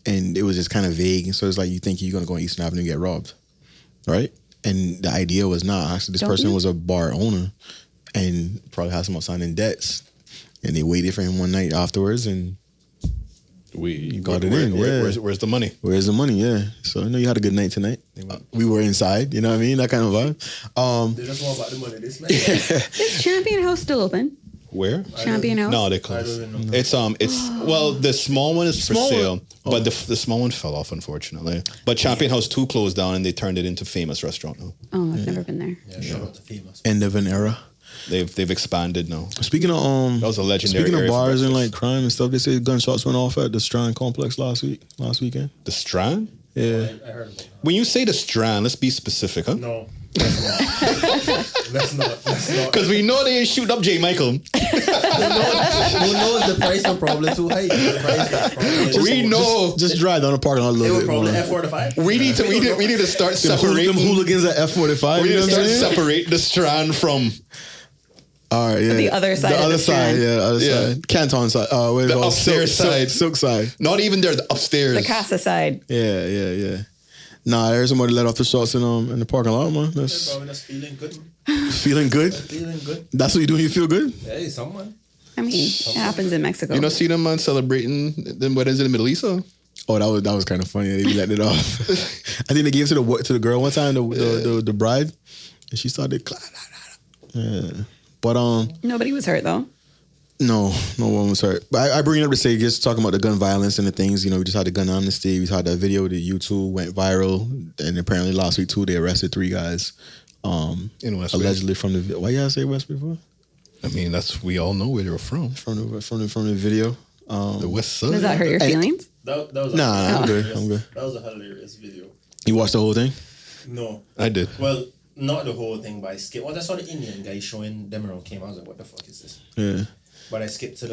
and it was just kind of vague. And so it's like you think you're gonna go on Eastern Avenue and get robbed, right? And the idea was not actually this person was a bar owner, and probably had some outstanding debts, and they waited for him one night afterwards and. We got it in. Where's the money? Where's the money? Yeah. So I know you had a good night tonight. We were inside. You know what I mean? That kind of vibe. They just want about the money this night. Is Champion House still open? Where? Champion House? No, they closed. It's well, the small one is for sale, but the small one fell off, unfortunately. But Champion House 2 closed down, and they turned it into Famous Restaurant now. Oh, I've never been there. Yeah, shout out to Famous. End of an era. They've expanded now. Speaking of that was a legendary. Speaking of area for bars and breakfast. like crime and stuff, they say gunshots went off at the Strand complex last weekend. The Strand. Yeah. I heard about that. When you say the Strand, let's be specific, huh? No. Let's not. Because we know they ain't shooting up J. Michael. Who knows the price of probably too high? The price of We know. Just drive down the parking lot a It little was bit probably more. F45. We need to start Them separating. hooligans at F45. We You need know to what I'm start saying? separate the Strand from All right, yeah. The other side The of other the side, Strand. yeah, the other Yeah. side. Canton side. What is it the called? upstairs side. Silk side. Not even there, the upstairs. The Casa side. Yeah. Nah, there's somebody let off the shots in the parking lot, man. That's Probably just feeling good. feeling good. Feeling good. That's what you do when you feel good. Hey, someone. I mean, it happens in Mexico. You know, see them man celebrating them weddings in the Middle East, huh? Oh, that was kind of funny. They let it off. I think they gave it to the girl one time, the bride, and she started clap. Yeah, but Nobody was hurt though. no one was hurt. But I bring it up to say, just talking about the gun violence and the things. You know, we just had the gun amnesty. We had that video that YouTube went viral, and apparently last week too they arrested 3 guys. In West Allegedly from the. Why y'all say West before? I mean, we all know where they were from. From the video. The West Side. Does that hurt your feelings? That was Nah, I'm good. That was a hilarious video. You watched the whole thing? No. I did. Well, not the whole thing, but I skipped. Once I saw the Indian guy showing them around Cayman, I was like, what the fuck is this? Yeah. But I skipped to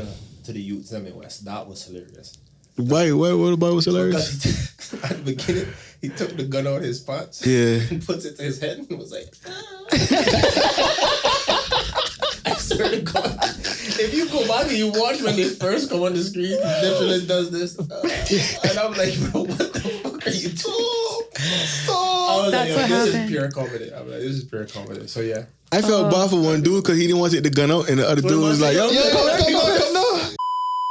the youths them in West. That was hilarious. Why? What about was hilarious? Because at the beginning, he took the gun out of his pants Yeah. and puts it to his head and was like, I swear to God, if you go back and you watch when they first come on the screen, Definitely does this. And I'm like, bro, what the fuck are you doing? I was That's like, what this happened. is pure comedy. I'm like, this is pure comedy. So yeah. I felt bad for one dude because he didn't want to take the gun out, and the other dude was like, "Yo, come on.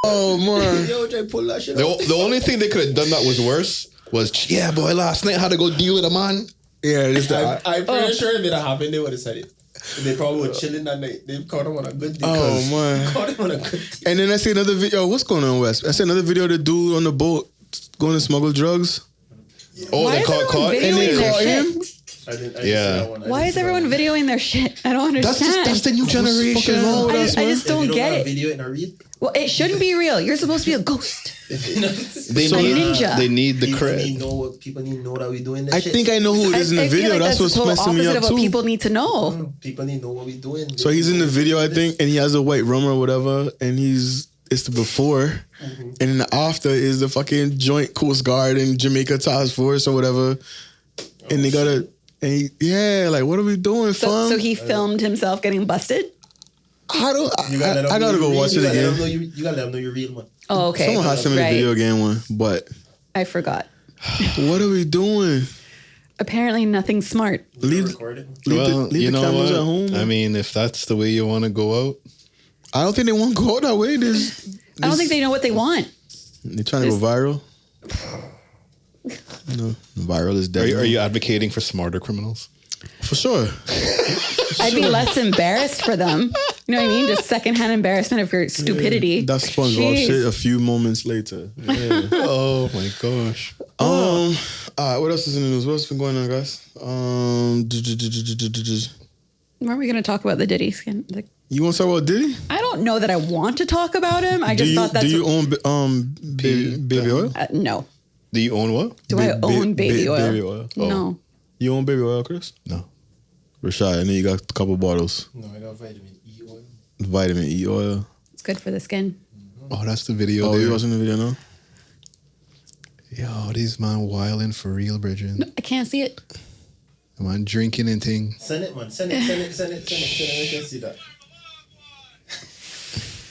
oh man." Yo, Jay, pull that shit The, out. the only thing they could have done that was worse was, yeah, boy, last night I had to go deal with a man. Yeah, this the. I'm pretty sure if it had happened, they would have said it. They probably were chilling that night. They caught him on a good day. Oh man. Caught him on a good day. And then I see another video. What's going on, West? I see another video of the dude on the boat going to smuggle drugs. Oh, Why they is caught everyone And they videoing their caught shit? him. I didn't Yeah. see that one. Why is everyone videoing their shit? I don't That's understand. the new generation. fucking wrong with I us, I man? just don't get it. Video in a reel. Well, it shouldn't be real. You're supposed to be a ghost. They So need, ninja. They need the People cred. need to know what people need to know that we doing this I shit. think I know who it is in the I video. feel like That's what's the total messing me opposite up of what too. people need to know. People need to know what we doing. So he's in the video, I think, and he has a white rum or whatever, and it's the before, and then the after is the fucking joint Coast Guard and Jamaica Task Force or whatever, and they gotta, and like, what are we doing, So, fam? so he filmed himself getting busted. I You gotta let them I gotta know go you're watch real. it You gotta let again. them know you gotta let them know you're real, man. Oh, okay. Someone has to make Right. the video game one, but I forgot. what are we doing? Apparently, nothing smart. Leave, Recorded. leave you the know cameras what? at home. I mean, if that's the way you want to go out, I don't think they want to go that way. I don't think they know what they want. They're trying to go viral. No, viral is are dead. you advocating for smarter criminals? For sure. I'd be less embarrassed for them. You know what I mean? Just secondhand embarrassment of your stupidity. That's SpongeBob Jeez. shit. A few moments later. Yeah. Oh my gosh. All right. What else is in the news? What's been going on, guys? Weren't we going to talk about the Diddy skin? You want to talk about Diddy? I don't know that I want to talk about him. I just thought that's Do you own baby oil? no. Do you own what? Do I own baby oil? Baby oil. No. You own baby oil, Chris? No. Rashad, I know you got a couple bottles. No, I got vitamin E oil. Vitamin E oil. It's good for the skin. Oh, that's the video. Oh, there. you watching the video now? Yo, these man wilding for real, Bridget. I can't see it. Man drinking and thing. Send it, man. Send it. I can see that.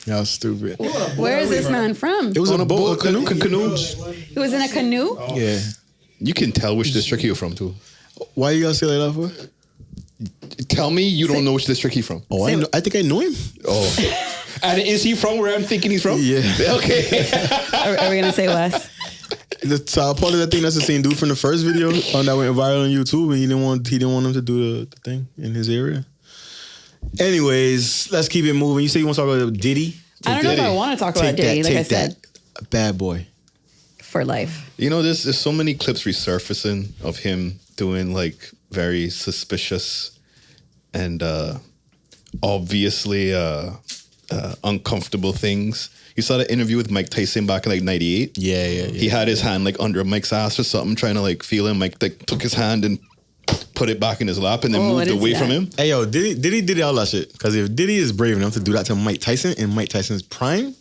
Y'all stupid. Where is this man from? It was on a boat, a canoe. He was in a canoe? Yeah. You can tell which district you're from too. Why you gotta say like that for? Tell me you don't know which district he's from. Oh, I think I know him. Oh. And is he from where I'm thinking he's from? Yeah. Okay. Are we gonna say Wes? The part of that thing, that's the same dude from the first video that went viral on YouTube, and he didn't want him to do the thing in his area. Anyways, let's keep it moving. You say you want to talk about Diddy? I don't know if I want to talk about Diddy. Like I said, bad boy for life. You know, there's so many clips resurfacing of him doing like very suspicious and obviously uncomfortable things. You saw the interview with Mike Tyson back in like 98. Yeah. He had his hand like under Mike's ass or something, trying to like feel him. Mike like, took his hand and put it back in his lap and then moved away from him. Hey, yo, Diddy did all that shit. Because if Diddy is brave enough to do that to Mike Tyson in Mike Tyson's prime,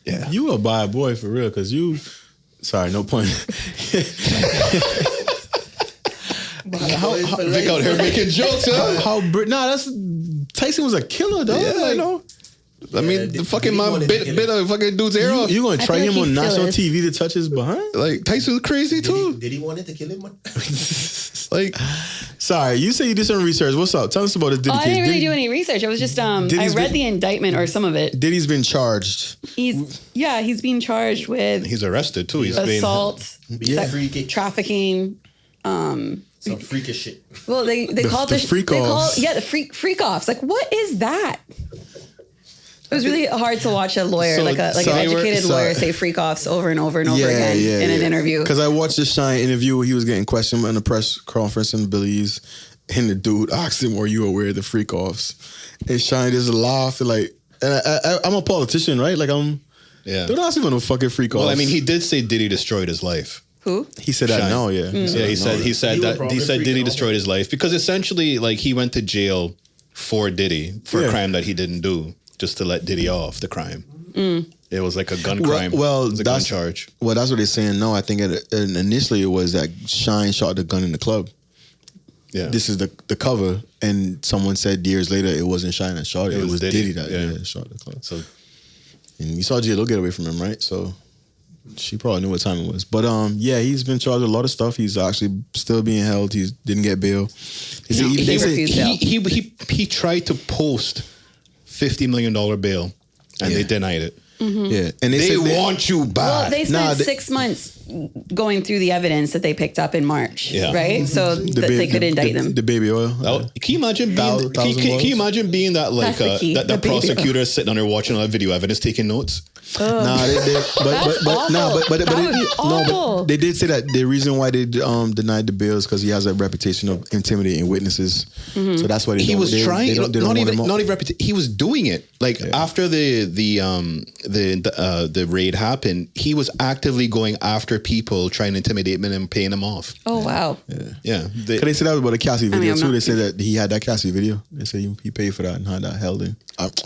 yeah, you a bad boy for real. Because you, sorry, no pun. Vic out here making jokes, huh? That's Tyson was a killer, though. Yeah, I know. I mean, the fucking man bit a fucking dude's ear off. You gonna try him on national TV to touch his behind? Like, Tyson's crazy too. Did he want it to kill him? Like, sorry, you say you did some research. What's up? Tell us about this Diddy case. I didn't really do any research. I was just I read the indictment or some of it. Diddy's been charged. He's being charged with he's arrested too. He's assault, trafficking, some freakish shit. Well, they call the it freak offs. the freak offs. Like, what is that? It was really hard to watch a lawyer, an educated lawyer, say freak offs over and over and over again in an interview. Because I watched the Shine interview where he was getting questioned in the press conference in Billy's, and the dude asked him, "Are you aware of the freak offs?" And Shine just laughed and I'm a politician, right? Like don't ask me about no fucking freak offs. Well, I mean, he did say Diddy destroyed his life. Who? He said that now, yeah. He said Diddy destroyed his life because essentially, like, he went to jail for Diddy for a crime that he didn't do, just to let Diddy off the crime. It was like a gun crime. Well, it was a gun charge. Well, that's what they're saying. No, I think initially it was that Shine shot the gun in the club. Yeah, this is the cover, and someone said years later it wasn't Shine that shot it. It was Diddy that shot the club. So, and you saw J-Lo get away from him, right? So she probably knew what time it was. But he's been charged with a lot of stuff. He's actually still being held. He didn't get bail. He tried to post $50 million bail, and they denied it. Mm-hmm. Yeah, and they want you back. Well, they spent 6 months going through the evidence that they picked up in March, right? So they could indict them. The baby oil. Can you imagine being? Can you imagine being that like that prosecutor sitting on there watching all that video evidence, taking notes? But they did say that the reason why they denied the bail is because he has a reputation of intimidating witnesses. Mm-hmm. So that's why he was trying. Not even reputation. He was doing it. Like after the raid happened, he was actively going after people trying to intimidate them and paying them off. Oh wow! Yeah. They said that about the Cassie video too. They said that he had that Cassie video. They said he paid for that and had that held in.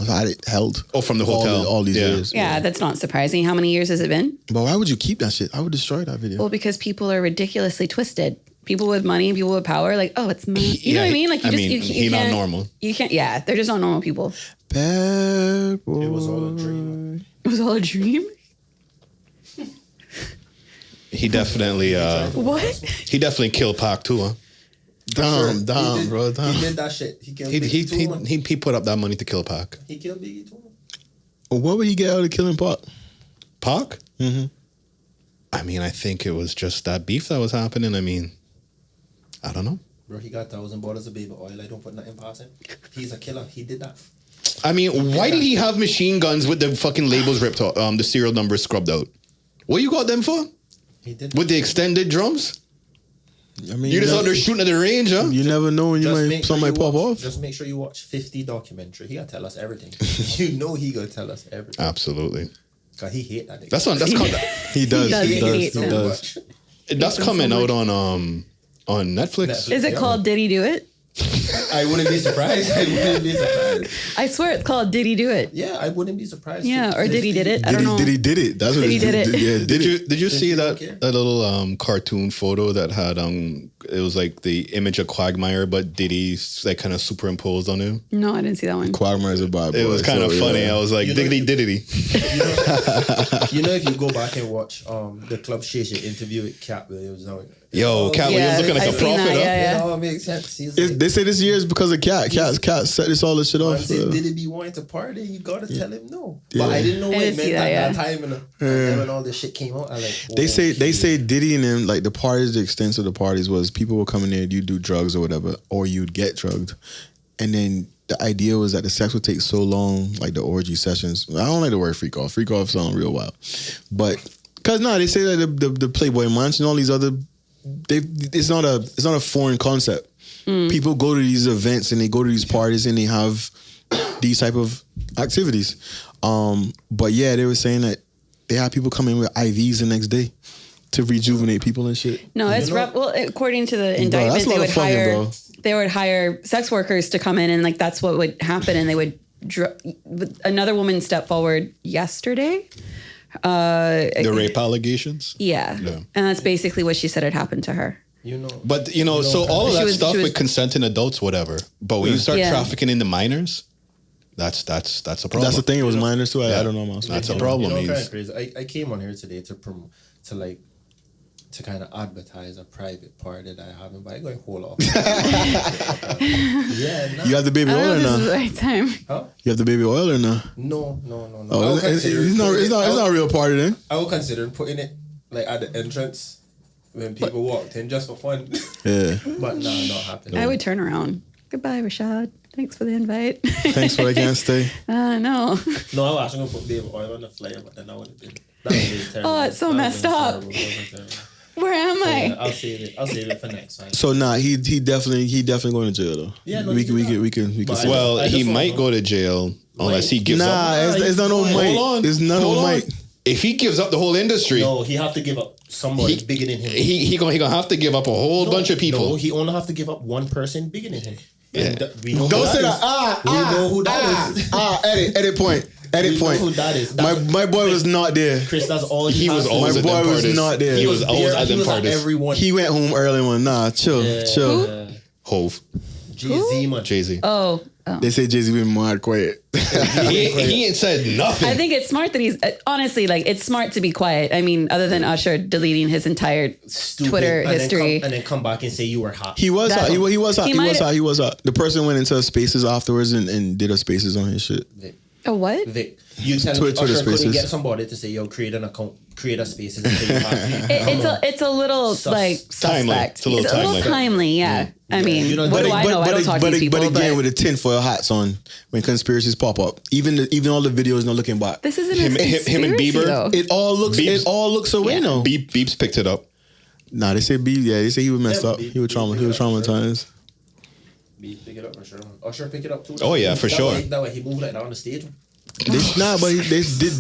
Had it held. Oh, from the hotel all these years. Yeah, that's not surprising. How many years has it been? But why would you keep that shit? I would destroy that video. Well, because people are ridiculously twisted. People with money, people with power, like, oh, it's money. You know what I mean? Like, he's not normal. You can't. Yeah, they're just not normal people. Bad boy. It was all a dream. It was all a dream. He definitely. What? He definitely killed Pac too, huh? Damn, bro. He did that shit. He killed Biggie too. He put up that money to kill Pac. He killed Biggie too. What would he get out of killing Pac? Pac? Mm-hmm. I mean, I think it was just that beef that was happening. I mean, I don't know. Bro, he got 1,000 bottles of baby oil. I don't put nothing past him. He's a killer. He did that. I mean, why did he have machine guns with the fucking labels ripped off, the serial numbers scrubbed out? What you got them for? He did. With the extended drums? I mean, you're just out there shooting at the range, huh? You never know when somebody pop off. Just make sure you watch 50 documentary. He gotta tell us everything. You know he gonna tell us everything. Absolutely. Cause he hate that nigga. That's he does. That's coming out on Netflix. Is it called Diddy Do It? I wouldn't be surprised. I wouldn't be surprised. I swear it's called Diddy Do It. Yeah, I wouldn't be surprised. Yeah, or Diddy Did It. I don't know. Diddy did it. That's what Diddy did it. Yeah, Did you see don't that care. that little cartoon photo that had it was like the image of Quagmire, but Diddy's like kind of superimposed on him. No, I didn't see that one. Quagmire's a bad boy. It was kind of funny. Yeah. I was like, You know, diggity diddity. You know, if you go back and watch the Club Shay interview with Cat Williams, Yo, Cat Williams looking like I've a seen prophet, that, huh? yeah. it all makes sense. He's like, They say this year is because of Cat. Cat set this all this shit off. Did it be wanting to party? You gotta tell him no. Yeah. But I didn't know I what it didn't see meant at that, that time. And then when all this shit came out, I like. They say okay. Diddy and them, like the parties, the extent of the parties was people would come in there, you'd do drugs or whatever, or you'd get drugged. And then the idea was that the sex would take so long, like the orgy sessions. I don't like the word freak off. Freak off sound real wild. But cause they say that the Playboy Mansion, all these other it's not a foreign concept. People go to these events and they go to these parties and they have these type of activities. But yeah, they were saying that they had people come in with IVs the next day to rejuvenate people and shit. No, it's rough. Well, according to the indictment, that's a lot of fucking, bro. They would hire sex workers to come in, and like that's what would happen. And they would. Another woman stepped forward yesterday. The rape allegations. Yeah, and that's basically what she said had happened to her. But so all of that stuff she was with consenting adults, whatever. But when you start trafficking into minors, that's a problem. That's the thing. It was minors too. I don't know. That's a problem. You know, kind of crazy. I came on here today to promote, to kind of advertise a private part that I haven't, but I'm going to hold off. You have the baby oil or This is not? the right time. Huh? You have the baby oil or not? No. Oh, it's not a real party then. I would consider putting it like at the entrance when people walked in just for fun. Yeah. But no, not happening. I would turn around. Goodbye, Rashad. Thanks for the invite. Thanks for I can't stay. No. No, I was actually going to put baby oil on the flyer, but then I would have been. That would be terrible. Oh, it's so messed up. Terrible. Where am I? Yeah, I'll save it for next time. So he definitely going to jail though. Yeah, no, we he can. But See. Well, I just he wanna might know. go to jail unless he gives up. It's not no might. Hold on. It's not Hold no on. might. If he gives up the whole industry, No, he have to give up somebody bigger than him. he gonna have to give up a whole bunch of people. No, he only have to give up one person bigger than him. Yeah. And we know Don't who say that that. is. We know who that is. Edit point. Edit We know point. who that is. My boy was not there. Chris, that's all He was has. always My at them boy was parties. not there. He was always at He them was at parties. everyone. He went home early one. Nah, chill. Hove, Jay-Z, man. Jay-Z. Oh. They say Jay-Z been mad quiet. He ain't said nothing. I think it's smart that he's honestly like it's smart to be quiet. I mean, other than Usher deleting his entire Stupid. Twitter And history. and then come back and say you were hot. He was hot. He was hot. He He was hot. The person went into spaces afterwards and did a spaces on his shit. A what? Vic, you tell Twitter Usher couldn't Spaces. get somebody to say, yo, create an account, create a spaces until you have It's a little like Timely. suspect. It's a little timely. timely, yeah. I mean, You know, what do I know? I don't talk to these people. But again, But with the tinfoil hats on, when conspiracies pop up, even all the videos not looking back. this isn't Him a and conspiracy, Bieber? though. It all looks away Yeah. now. Beeps picked it up. Nah, they say they say he was messed Yeah, up. Beep- He was traumatized. pick it up for sure. Usher pick it up too. Oh, yeah, for sure. That way he moved like that on the stage.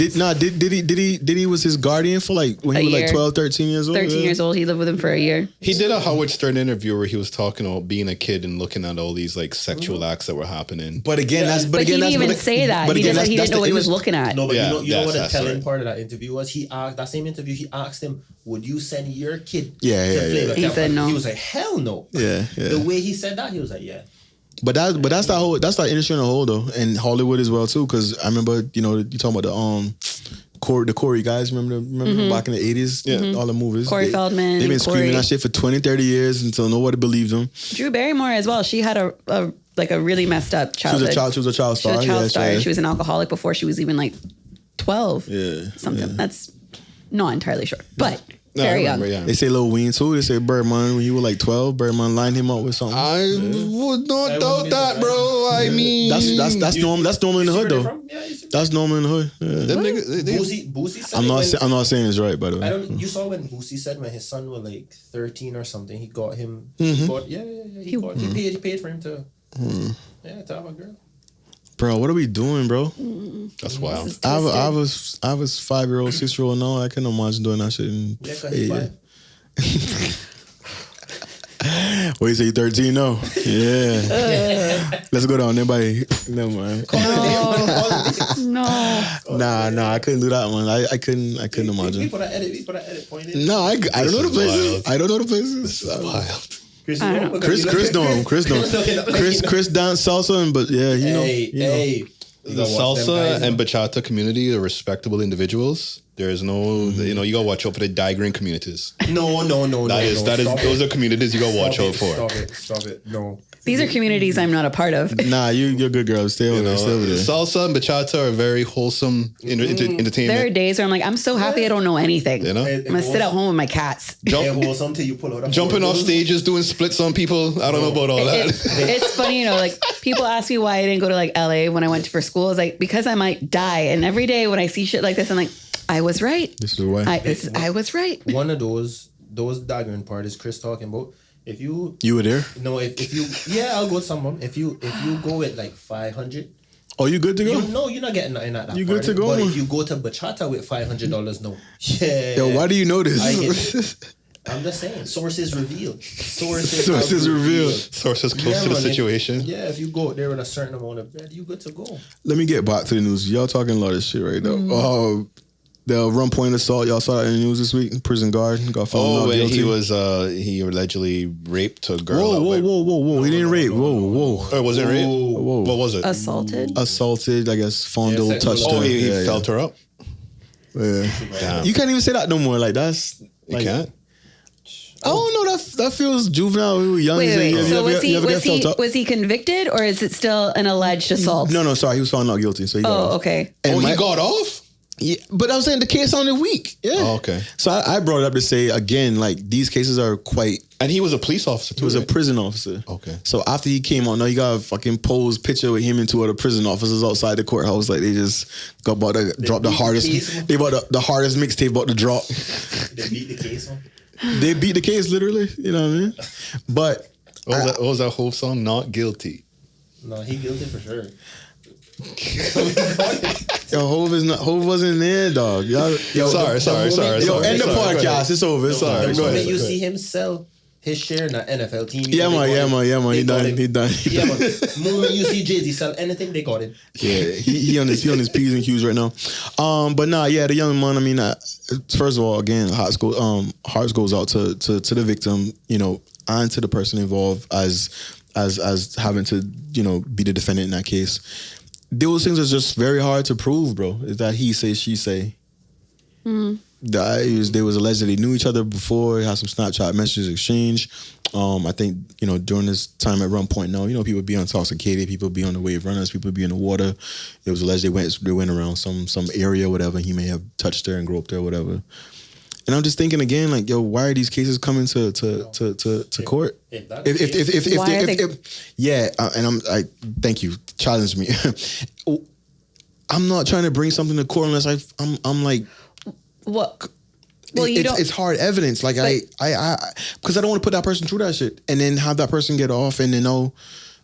Diddy was his guardian for like when he A was like year. 12, 13 years old. 13 years old. He lived with him for a year. He did a Howard Stern interview where he was talking about being a kid and looking at all these like sexual acts that were happening. But again, But he didn't even say that. He just said he didn't know what he was looking at. No, but Yeah, you know what the that's telling right. part of that interview was? He asked that same interview. He asked him, "Would you send your kid Yeah, to yeah, Flavor yeah. He Camp?" said no. He was like, "Hell no." Yeah, yeah. The way he said that, he was like, "Yeah." But that's that industry in a whole though, and Hollywood as well too. Because I remember, you talking about the Corey guys. Remember back in the 80s? Yeah, all the movies. Corey Feldman They've been and screaming Corey. that shit for 20, 30 years until nobody believed them. Drew Barrymore as well. She had a really messed up childhood. She was a child star. She was a child Yeah, star. yeah. She was an alcoholic before she was even like 12. Yeah, Something. yeah. That's not entirely sure. But No, I very young. remember, yeah. They say Lil Wayne too. They say Birdman when he was like 12. Birdman lined him up with something. I would not I doubt wouldn't be that, surprised. bro. I mean, That's normal. That's normal in the hood Where they though. from? Yeah, he's from- That's normal in the hood. Yeah. them niggas, they- Boosie said I'm not. when- I'm not saying it's right, by the way. I don't. You saw when Boosie said when his son was like 13 or something, he got him. Mm-hmm. He got, he paid for him to. Yeah, to have a girl. Bro, what are we doing, bro? that's wild. This is I twisted. was 5-year-old, 6-year-old now. I couldn't imagine doing that shit. Yeah, 'cause he's fine. What you say, 13? No. Yeah. Let's go down. Nobody. Never mind. No. Nah. I couldn't do that one. I couldn't imagine. We put an edit point in. No, I don't know the places. I don't know the places. This is wild. Chris know him. Chris dance salsa, but yeah, he know. Hey. The salsa and bachata community are respectable individuals. There is no, you gotta watch out for the Daigrin communities. No. Those are communities you gotta watch out for. Stop it. No. These are communities I'm not a part of. Nah, you're a good girl. Stay over there. Salsa and bachata are very wholesome entertainment. There are days where I'm like, I'm so happy I don't know anything. You know? I'm gonna sit at home with my cats. Jumping off stages, doing splits on people. I don't know about all that. It's funny, like people ask me why I didn't go to like LA when I went for school. It's like because I might die. And every day when I see shit like this, I'm like, I was right. This is why. I was right. One of those daggering parties Chris talking about. If you were there? No, if you I'll go with someone. If you go with like 500. Oh, you good to go? You're not getting nothing at that. You party. Good to go? But if you go to bachata with $500, no. Yeah. Yo, why do you know this? I get it. I'm just saying. Sources revealed. Sources revealed. Sources close to the situation. If you go there with a certain amount of bread, you good to go. Let me get back to the news. Y'all talking a lot of shit right now. The Rum Point assault, y'all saw that in the news this week. Prison guard got found not guilty. He allegedly raped a girl. Whoa. He didn't rape. Whoa. Or was it rape? Whoa. What was it? Assaulted, I guess. Fondled, touched her. He felt her up? Yeah. Damn. You can't even say that no more. Like, that's... You can't? I don't know. That feels juvenile. We were young. Wait. So was he he convicted or is it still an alleged assault? No. Sorry, he was found not guilty. So he got off. Okay. And he got off? Yeah, but I'm saying the case sounded weak. Yeah. Oh, okay. So I brought it up to say again, like these cases are quite. And he was a police officer too. He was right? a prison officer. Okay. So after he came out, now you got a fucking posed picture with him and two other prison officers outside the courthouse. Like they just got about to drop the hardest. They bought the hardest mixtape about to drop. They beat the case on. They beat the case literally. You know what I mean? But what was that whole song? Not guilty. No, he guilty for sure. Yo, Hove wasn't there, dog. Sorry. Yo, end the podcast. It's over. Sorry. The moment you see him sell his share in the NFL team. Yeah, man. He done. Yeah, man. The moment you see Jay-Z sell anything, they got him. Yeah, he on his P's and Q's right now. But the young man. I mean, first of all, again, hearts goes out to the victim, and to the person involved as having to, be the defendant in that case. Those things are just very hard to prove, bro. Is that he say, she say. They was alleged that they knew each other before. Had some Snapchat messages exchange. I think during this time at Rum Point now, people be intoxicated, people be on the wave runners, people be in the water. It was alleged they went around some area, whatever. He may have touched her and groped her, whatever. And I'm just thinking again, like, yo, why are these cases coming to court? I thank you, challenge me. I'm not trying to bring something to court unless I'm like, what? Well, it's hard evidence. Like I because I don't want to put that person through that shit and then have that person get off and then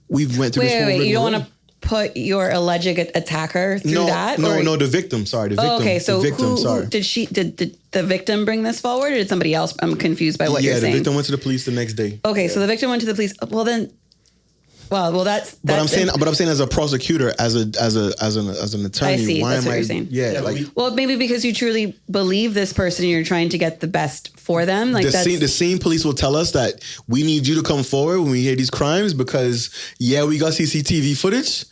we went through this whole you don't want to put your alleged attacker through that? No, the victim. Sorry, the victim. Okay, so the victim, who did the victim bring this forward, or did somebody else? I'm confused by what you're saying. Yeah, the victim went to the police the next day. Okay, so the victim went to the police. That's. But I'm saying as a prosecutor, as an attorney. I see. Why that's am what I? You're saying. Yeah, well, maybe because you truly believe this person, and you're trying to get the best for them. Like the same police will tell us that we need you to come forward when we hear these crimes because we got CCTV footage.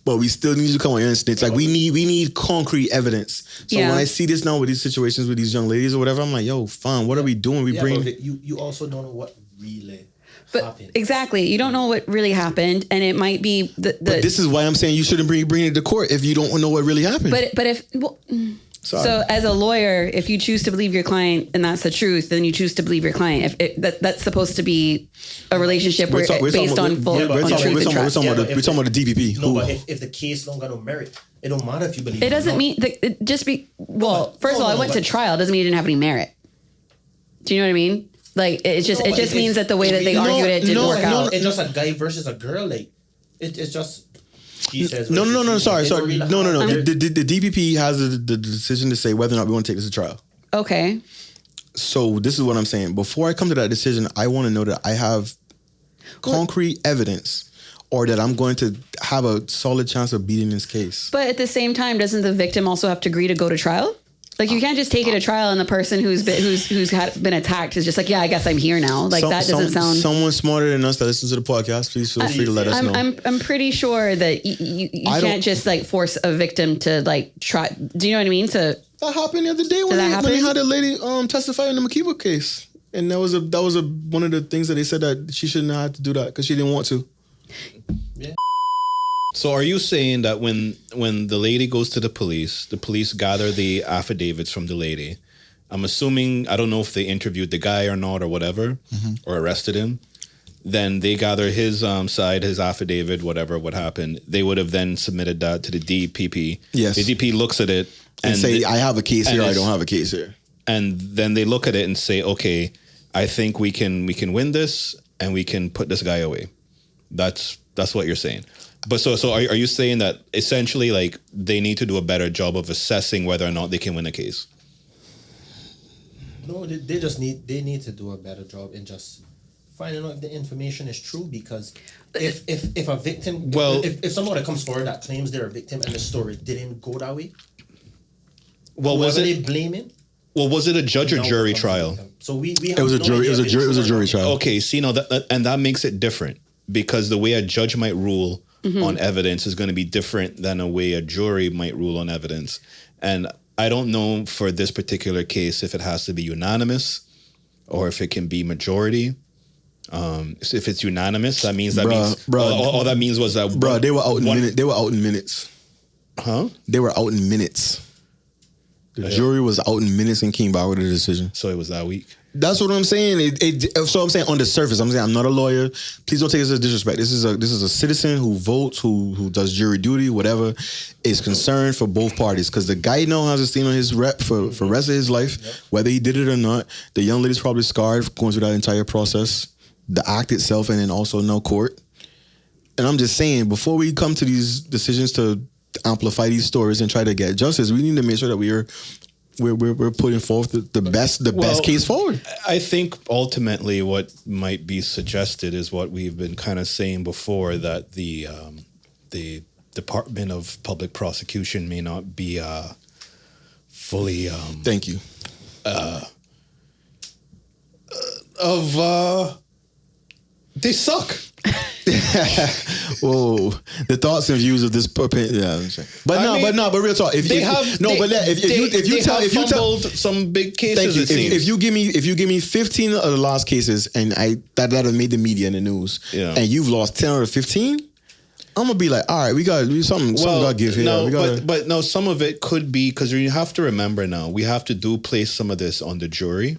But we still need you to come on your instance. Like we need concrete evidence. So when I see this now with these situations with these young ladies or whatever, I'm like, yo, fine. What are we doing? You also don't know what really happened. Exactly, you don't know what really happened, and it might be But this is why I'm saying you shouldn't bring it to court if you don't know what really happened. But if. So as a lawyer, if you choose to believe your client and that's the truth, then you choose to believe your client. That's supposed to be a relationship based on truth and trust. We're talking about the DPP. No, but if the case don't got no merit, it don't matter if you believe it. It doesn't mean it just be. Well, first of all, I went to trial. Doesn't mean it didn't have any merit. Do you know what I mean? Like it just means that the way that they argued it didn't work out. It's just a guy versus a girl. Like it's just. No. Sorry. No. The DPP has the decision to say whether or not we want to take this to trial. Okay. So this is what I'm saying. Before I come to that decision, I want to know that I have concrete evidence, or that I'm going to have a solid chance of beating this case. But at the same time, doesn't the victim also have to agree to go to trial? Like, you can't just take it to trial and the person who's been attacked is just like, yeah, I guess I'm here now. Like, that doesn't sound... Someone smarter than us that listens to the podcast, please feel free to let us know. I'm pretty sure that you can't just like force a victim to like try. Do you know what I mean? That happened the other day when they had a lady testify in the Makiba case. And that was one of the things that they said that she shouldn't have had to do that because she didn't want to. Yeah. So are you saying that when the lady goes to the police gather the affidavits from the lady? I'm assuming, I don't know if they interviewed the guy or not or whatever, or arrested him. Then they gather his side, his affidavit, what happened. They would have then submitted that to the DPP. Yes. The DP looks at it and say, I have a case here, I don't have a case here. And then they look at it and say, okay, I think we can win this and we can put this guy away. That's what you're saying. But so are you saying that essentially like they need to do a better job of assessing whether or not they can win a case? No, they need to do a better job in just finding out if the information is true, because if a victim, if someone that comes forward that claims they're a victim and the story didn't go that way, was they blaming? Well, was it a judge or jury trial? So we it was a jury. It was a jury trial. Okay, see, no, that makes it different, because the way a judge might rule on evidence is going to be different than a way a jury might rule on evidence. And I don't know for this particular case if it has to be unanimous or if it can be majority. If it's unanimous, that means all that means was that they were out in minutes. They were out in minutes. Huh? They were out in minutes. The jury was out in minutes and came back with a decision. So it was that week. That's what I'm saying. So I'm saying on the surface, I'm not a lawyer. Please don't take this as disrespect. This is a citizen who votes, who does jury duty, whatever, is concerned for both parties, because the guy now has a stain on his rep for the rest of his life, whether he did it or not. The young lady's probably scarred going through that entire process, the act itself, and then also no court. And I'm just saying, before we come to these decisions to amplify these stories and try to get justice, we need to make sure that we're putting forth the best case forward. I think ultimately what might be suggested is what we've been kind of saying before, that the Department of Public Prosecution may not be fully thank you they suck. Whoa, the thoughts and views of this but real talk. If you tell some big cases, thank you. If you give me 15 of the lost cases and that have made the media and the news, and you've lost 10 out of 15, I'm gonna be like, all right, we got something got to give here. No, but no, some of it could be, because you have to remember now, we have to place some of this on the jury,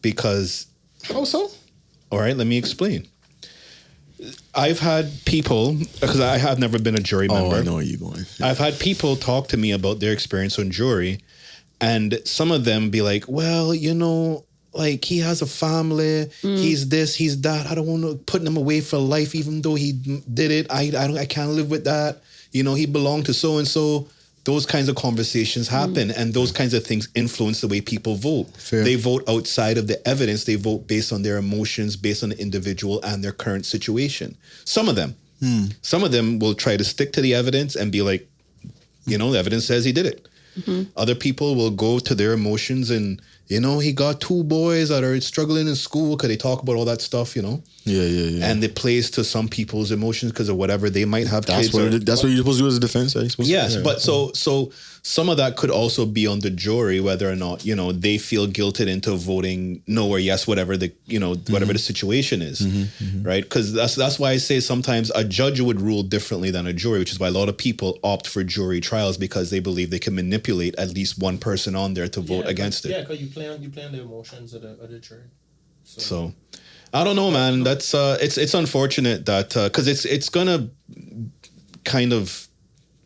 because how so? All right, let me explain. I've had people, because I have never been a jury member. Oh, I know where you're going. I've had people talk to me about their experience on jury, and some of them be like, well, like he has a family, he's this, he's that. I don't want to put him away for life, even though he did it. I can't live with that. He belonged to so and so. Those kinds of conversations happen, and those kinds of things influence the way people vote. Fair. They vote outside of the evidence. They vote based on their emotions, based on the individual and their current situation. Some of them will try to stick to the evidence and be like, the evidence says he did it. Other people will go to their emotions and, he got 2 boys that are struggling in school, because they talk about all that stuff, Yeah. And it plays to some people's emotions because of whatever they might have. That's what you're supposed to do as a defense. Yes, but so some of that could also be on the jury, whether or not they feel guilted into voting no or yes, whatever the whatever the situation is, right? Because that's why I say sometimes a judge would rule differently than a jury, which is why a lot of people opt for jury trials, because they believe they can manipulate at least one person on there to vote against it. Yeah, because you play on the emotions of the jury. So I don't know, man. That's it's unfortunate that because it's gonna kind of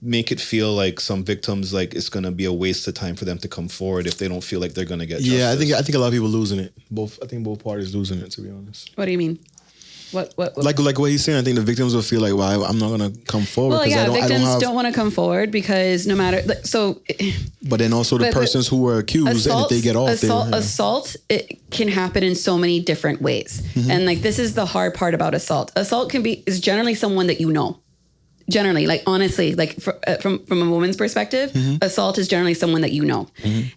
make it feel like some victims, like it's gonna be a waste of time for them to come forward if they don't feel like they're gonna get justice. Yeah, I think a lot of people losing it. I think both parties losing it, to be honest. What do you mean? What? Like what he's saying, I think the victims will feel like, well, I'm not gonna come forward. Well, yeah, victims have, don't want to come forward because no matter so. But then also the persons who were accused, and if they get off, assault, it can happen in so many different ways, and like this is the hard part about assault. Assault is generally someone that you know. Generally, like honestly, like from a woman's perspective, assault is generally someone that you know,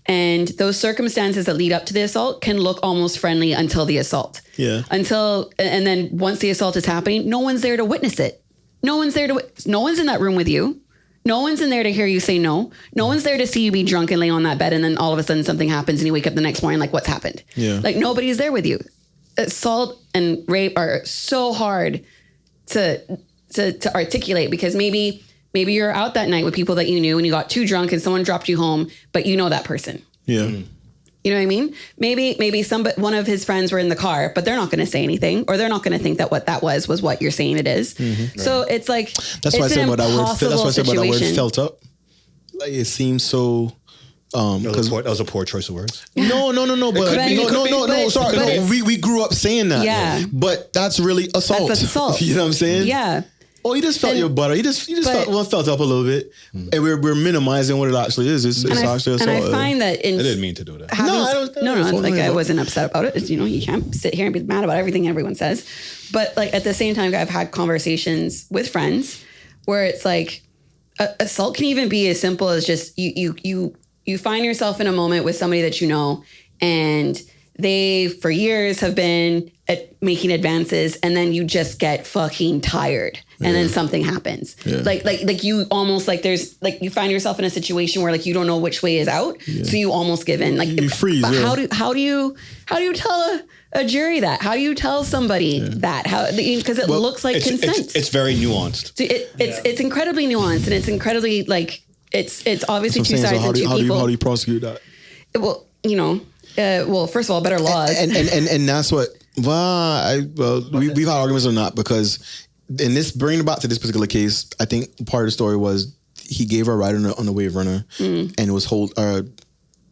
and those circumstances that lead up to the assault can look almost friendly until the assault. Yeah. And then once the assault is happening, no one's there to witness it. No one's in that room with you. No one's in there to hear you say no. No one's there to see you be drunk and lay on that bed, and then all of a sudden something happens, and you wake up the next morning like, what's happened? Yeah. Like nobody's there with you. Assault and rape are so hard to articulate because maybe you're out that night with people that you knew and you got too drunk and someone dropped you home, but you know that person. Yeah. You know what I mean? Maybe one of his friends were in the car, but they're not going to say anything, or they're not going to think that what that was what you're saying it is. So it's like that's why I said about that word. That's why I said about that word felt up. Like it seems so. That was a poor choice of words. No. But sorry. We grew up saying that. Yeah. But that's really assault. That's assault. You know what I'm saying? Yeah. Oh, you just felt your butter. You just felt up a little bit, and we're minimizing what it actually is. It's actually assault. And I find that I didn't mean to do that. No. Like I wasn't upset about it. It's, you can't sit here and be mad about everything everyone says. But like at the same time, I've had conversations with friends where it's like assault can even be as simple as just you find yourself in a moment with somebody that you know, and they for years have been making advances, and then you just get fucking tired, and then something happens. Yeah. Like you almost like there's like you find yourself in a situation where like you don't know which way is out, so you almost give in. Like you freeze. How do you tell a jury that? How do you tell somebody that? How because it looks like consent. It's very nuanced. It's incredibly nuanced, and it's incredibly like it's obviously two sides and two people. How do you prosecute that? Well, first of all, better laws, and that's what. We've had arguments on that because in this bringing about to this particular case, I think part of the story was he gave her a ride on the wave runner, and it was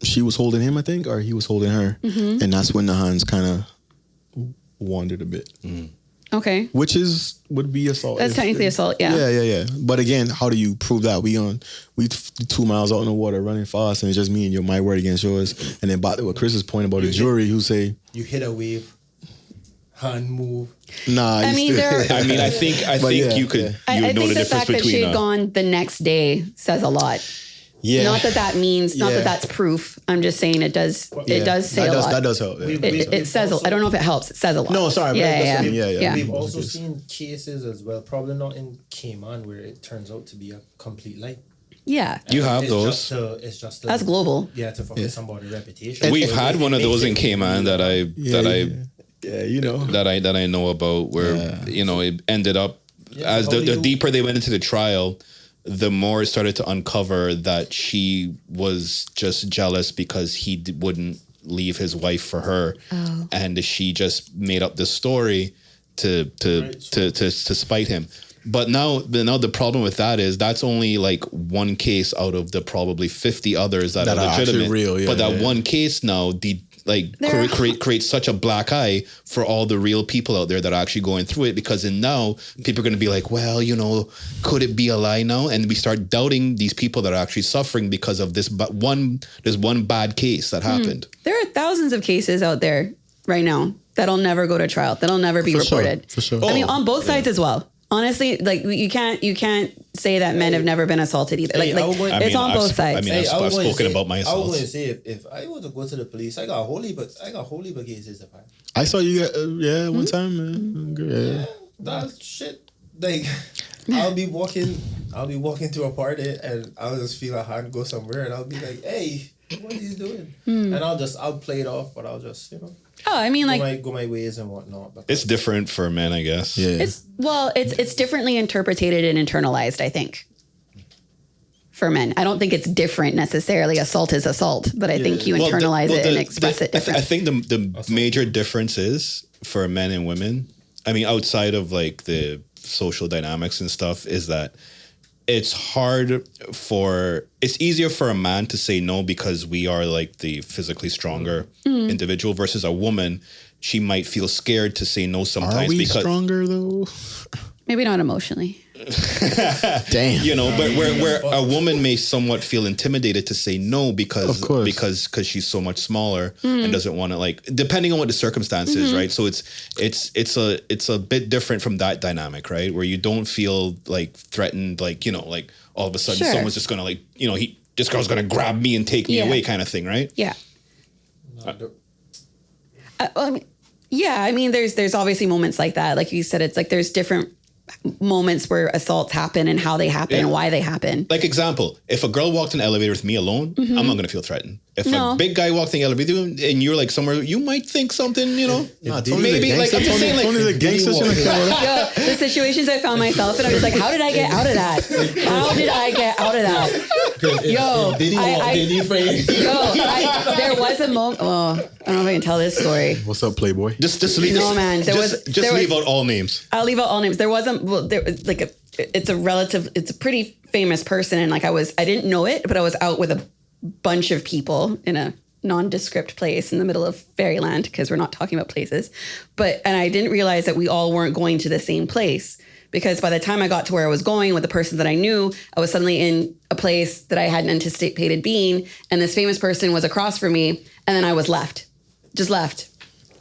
she was holding him, I think, or he was holding her, and that's when the hands kind of wandered a bit. Okay, which would be assault. That's technically assault. Yeah. But again, how do you prove that? We 2 miles out in the water running fast, and it's just me and my word against yours, and then back to what Chris's point about the jury who say you hit a wave. Hand move. Nah, I think you could. I know think the the difference fact that she between had gone the next day says a lot. Yeah. Not that means. Not that that's proof. I'm just saying it does. It does say a lot. That does help. Yeah. It says. I don't know if it helps. It says a lot. No, sorry. Yeah. We've also seen cases as well. Probably not in Cayman where it turns out to be a complete lie. Yeah. You have those. It's just that's global. Yeah, to fuck with somebody's reputation. We've had one of those in Cayman that I know about where it ended up as the deeper they went into the trial, the more it started to uncover that she was just jealous because he wouldn't leave his wife for her, and she just made up this story to spite him. But now the problem with that is that's only like one case out of the probably 50 others that are legitimate. Real, but that one case now creates such a black eye for all the real people out there that are actually going through it, because now people are going to be like, well, could it be a lie now? And we start doubting these people that are actually suffering because of this one bad case that happened. There are thousands of cases out there right now that'll never go to trial, that'll never be reported. For sure. I mean, on both sides as well. Honestly, like you can't say that men have never been assaulted either. It's on both sides. I've spoken about my assaults. I was going to say if I were to go to the police, I got holy cases to fight. I saw you one time, man. Yeah, that shit. Like I'll be walking through a party and I'll just feel a hand go somewhere and I'll be like, hey, what are you doing? And I'll play it off, but I'll just Oh, I mean, go my ways and whatnot. It's different for men, I guess. Yeah. It's differently interpreted and internalized, I think. For men, I don't think it's different necessarily. Assault is assault, but I think you internalize it and express it differently. I think the major difference is for men and women. I mean, outside of like the social dynamics and stuff, is that it's easier for a man to say no because we are like the physically stronger individual versus a woman. She might feel scared to say no sometimes. Are we because stronger though? Maybe not emotionally. Damn. You know, but where a woman may somewhat feel intimidated to say no because she's so much smaller and doesn't want to, like, depending on what the circumstance is, right? So it's a bit different from that dynamic, right? Where you don't feel like threatened, like, you know, like all of a sudden someone's just gonna, like, you know, this girl's gonna grab me and take me away, kind of thing, right? Yeah. I mean, there's obviously moments like that. Like you said, it's like there's different moments where assaults happen and how they happen and why they happen. Like example, if a girl walked in the elevator with me alone, I'm not going to feel threatened. If a big guy walked in the elevator and you're like somewhere, you might think something, you know, maybe like I'm just saying, like the situations I found myself in, I was like, how did I get out of that? How did I get out of that? There was a moment. Oh, I don't know if I can tell this story. What's up, Playboy? Just leave. No, man. Leave out all names. I'll leave out all names. There wasn't. Well, there was like it's a pretty famous person, and like I didn't know it, but I was out with a bunch of people in a nondescript place in the middle of fairyland, because we're not talking about places. And I didn't realize that we all weren't going to the same place, because by the time I got to where I was going with the person that I knew, I was suddenly in a place that I hadn't anticipated being, and this famous person was across from me, and then I was left.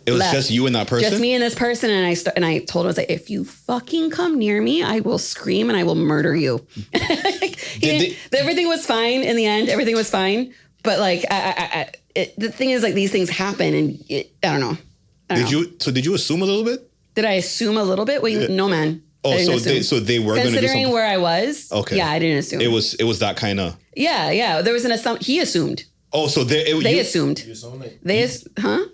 It was just you and that person? Just me and this person. And I told him, I was like, if you fucking come near me, I will scream and I will murder you. Everything was fine in the end. Everything was fine. But like, the thing is, like, these things happen, and I don't know. Did you assume a little bit? Did I assume a little bit? Well, no, man. Oh, so they were going to do something? Considering where I was. Okay. Yeah, I didn't assume. It was that kind of. Yeah. There was an assumption. He assumed. Oh, so they assumed. You sound like Huh?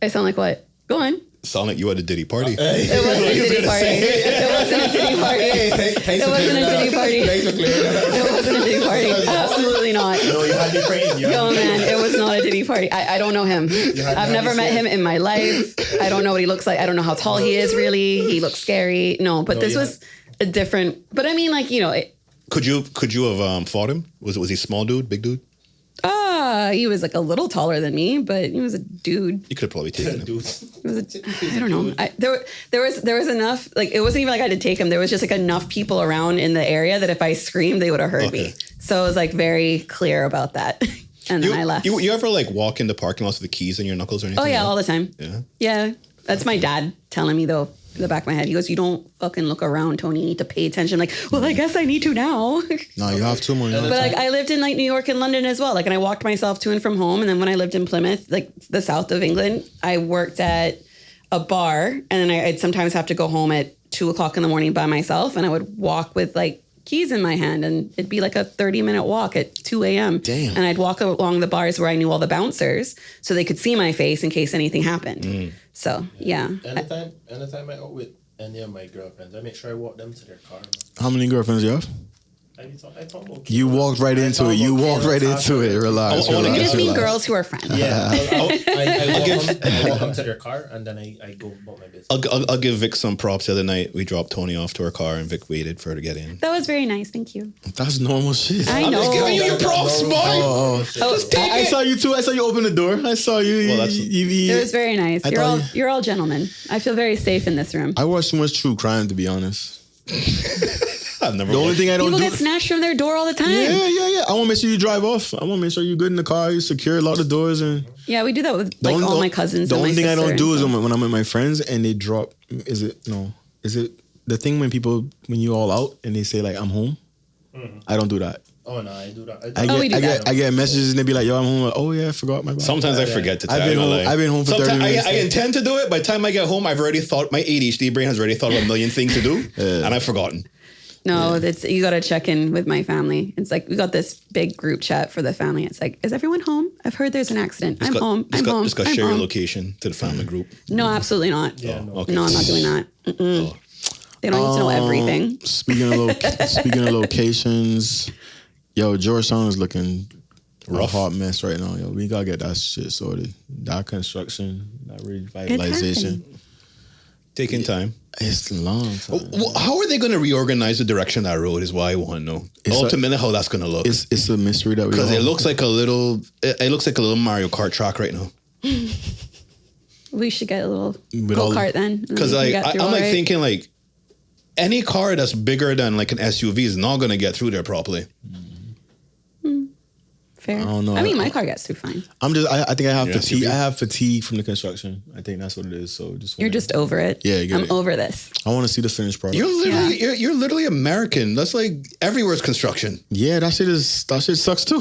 I sound like what? Go on. Sound like you at a Diddy party. It wasn't a Diddy party. It wasn't a Diddy party. It wasn't a Diddy party. It wasn't a Diddy party. Absolutely not. No, you had me praying. No, man, it was not a Diddy party. I don't know him. I've never met him in my life. I don't know what he looks like. I don't know how tall he is, really. He looks scary. No, but this was a different. But I mean, like, you know. Could you have fought him? Was he small dude, big dude? He was like a little taller than me, but he was a dude. You could have probably taken him. I don't know. There was enough, like, it wasn't even like I had to take him. There was just like enough people around in the area that if I screamed, they would have heard me. So I was like very clear about that. And then I left. You ever like walk in the parking lots with the keys in your knuckles or anything? Oh yeah, all the time. Yeah. Yeah. That's my dad telling me though. In the back of my head, he goes, "You don't fucking look around, Tony. You need to pay attention." I'm like, well, I guess I need to now. No, you have to, man. But like, I lived in like New York and London as well. Like, and I walked myself to and from home. And then when I lived in Plymouth, like the south of England, I worked at a bar, and then I'd sometimes have to go home at 2:00 in the morning by myself, and I would walk with like keys in my hand, and it'd be like a 30-minute walk at 2 a.m. Damn. And I'd walk along the bars where I knew all the bouncers, so they could see my face in case anything happened. So yeah. Anytime I out with any of my girlfriends, I make sure I walk them to their car. How many girlfriends you have? I talk about you walked right into it. You walked right into it. Relax. You just mean girls who are friends. Yeah. I walk them to their car, and then I go about my business. I'll give Vic some props. The other night, we dropped Tony off to her car, and Vic waited for her to get in. That was very nice. Thank you. That's normal shit. I know. I'm just giving you your props, boy. I saw you too. I saw you open the door. I saw you. Well, it was very nice. You're all gentlemen. I feel very safe in this room. I watch too much true crime, to be honest. I've never. The only thing I don't People do. get snatched from their door all the time. Yeah. I want to make sure you drive off. I want to make sure you're good in the car. You secure, lock the doors, and yeah, we do that with like all my cousins. The and only my thing I don't do is stuff. when I'm with my friends and they drop. Is it the thing when you all out and they say like I'm home? Mm-hmm. I don't do that. Oh no, I do that. I get messages and they be like, "Yo, I'm home." Like, oh yeah, I forgot my bag. Sometimes I forget to tell I've been home for 30 minutes. I intend to do it. By the time I get home, I've already thought, my ADHD brain has already thought of a million things to do, and I've forgotten. No, you got to check in with my family. It's like we got this big group chat for the family. It's like, is everyone home? I've heard there's an accident. I'm home. Just got to share your location to the family group. No, absolutely not. Yeah, okay. No, I'm not doing that. They don't need to know everything. Speaking of locations, yo, Georgetown is looking rough, hot mess right now. Yo, we gotta get that shit sorted. That construction, that revitalization. Taking time. It's a long time. How are they going to reorganize the direction of that road is what I want to know. Ultimately, how that's going to look. It's a mystery that we Because it looks like a little Mario Kart track right now. We should get a little go-kart then. Because I'm like thinking like any car that's bigger than like an SUV is not going to get through there properly. Fair. I don't know. I mean, my car gets through fine. I think I have fatigue. SUV. I have fatigue from the construction. I think that's what it is. So You're just over it. Yeah, I'm over this. I want to see the finished product. You're literally American. That's like everywhere's construction. Yeah, that shit sucks too.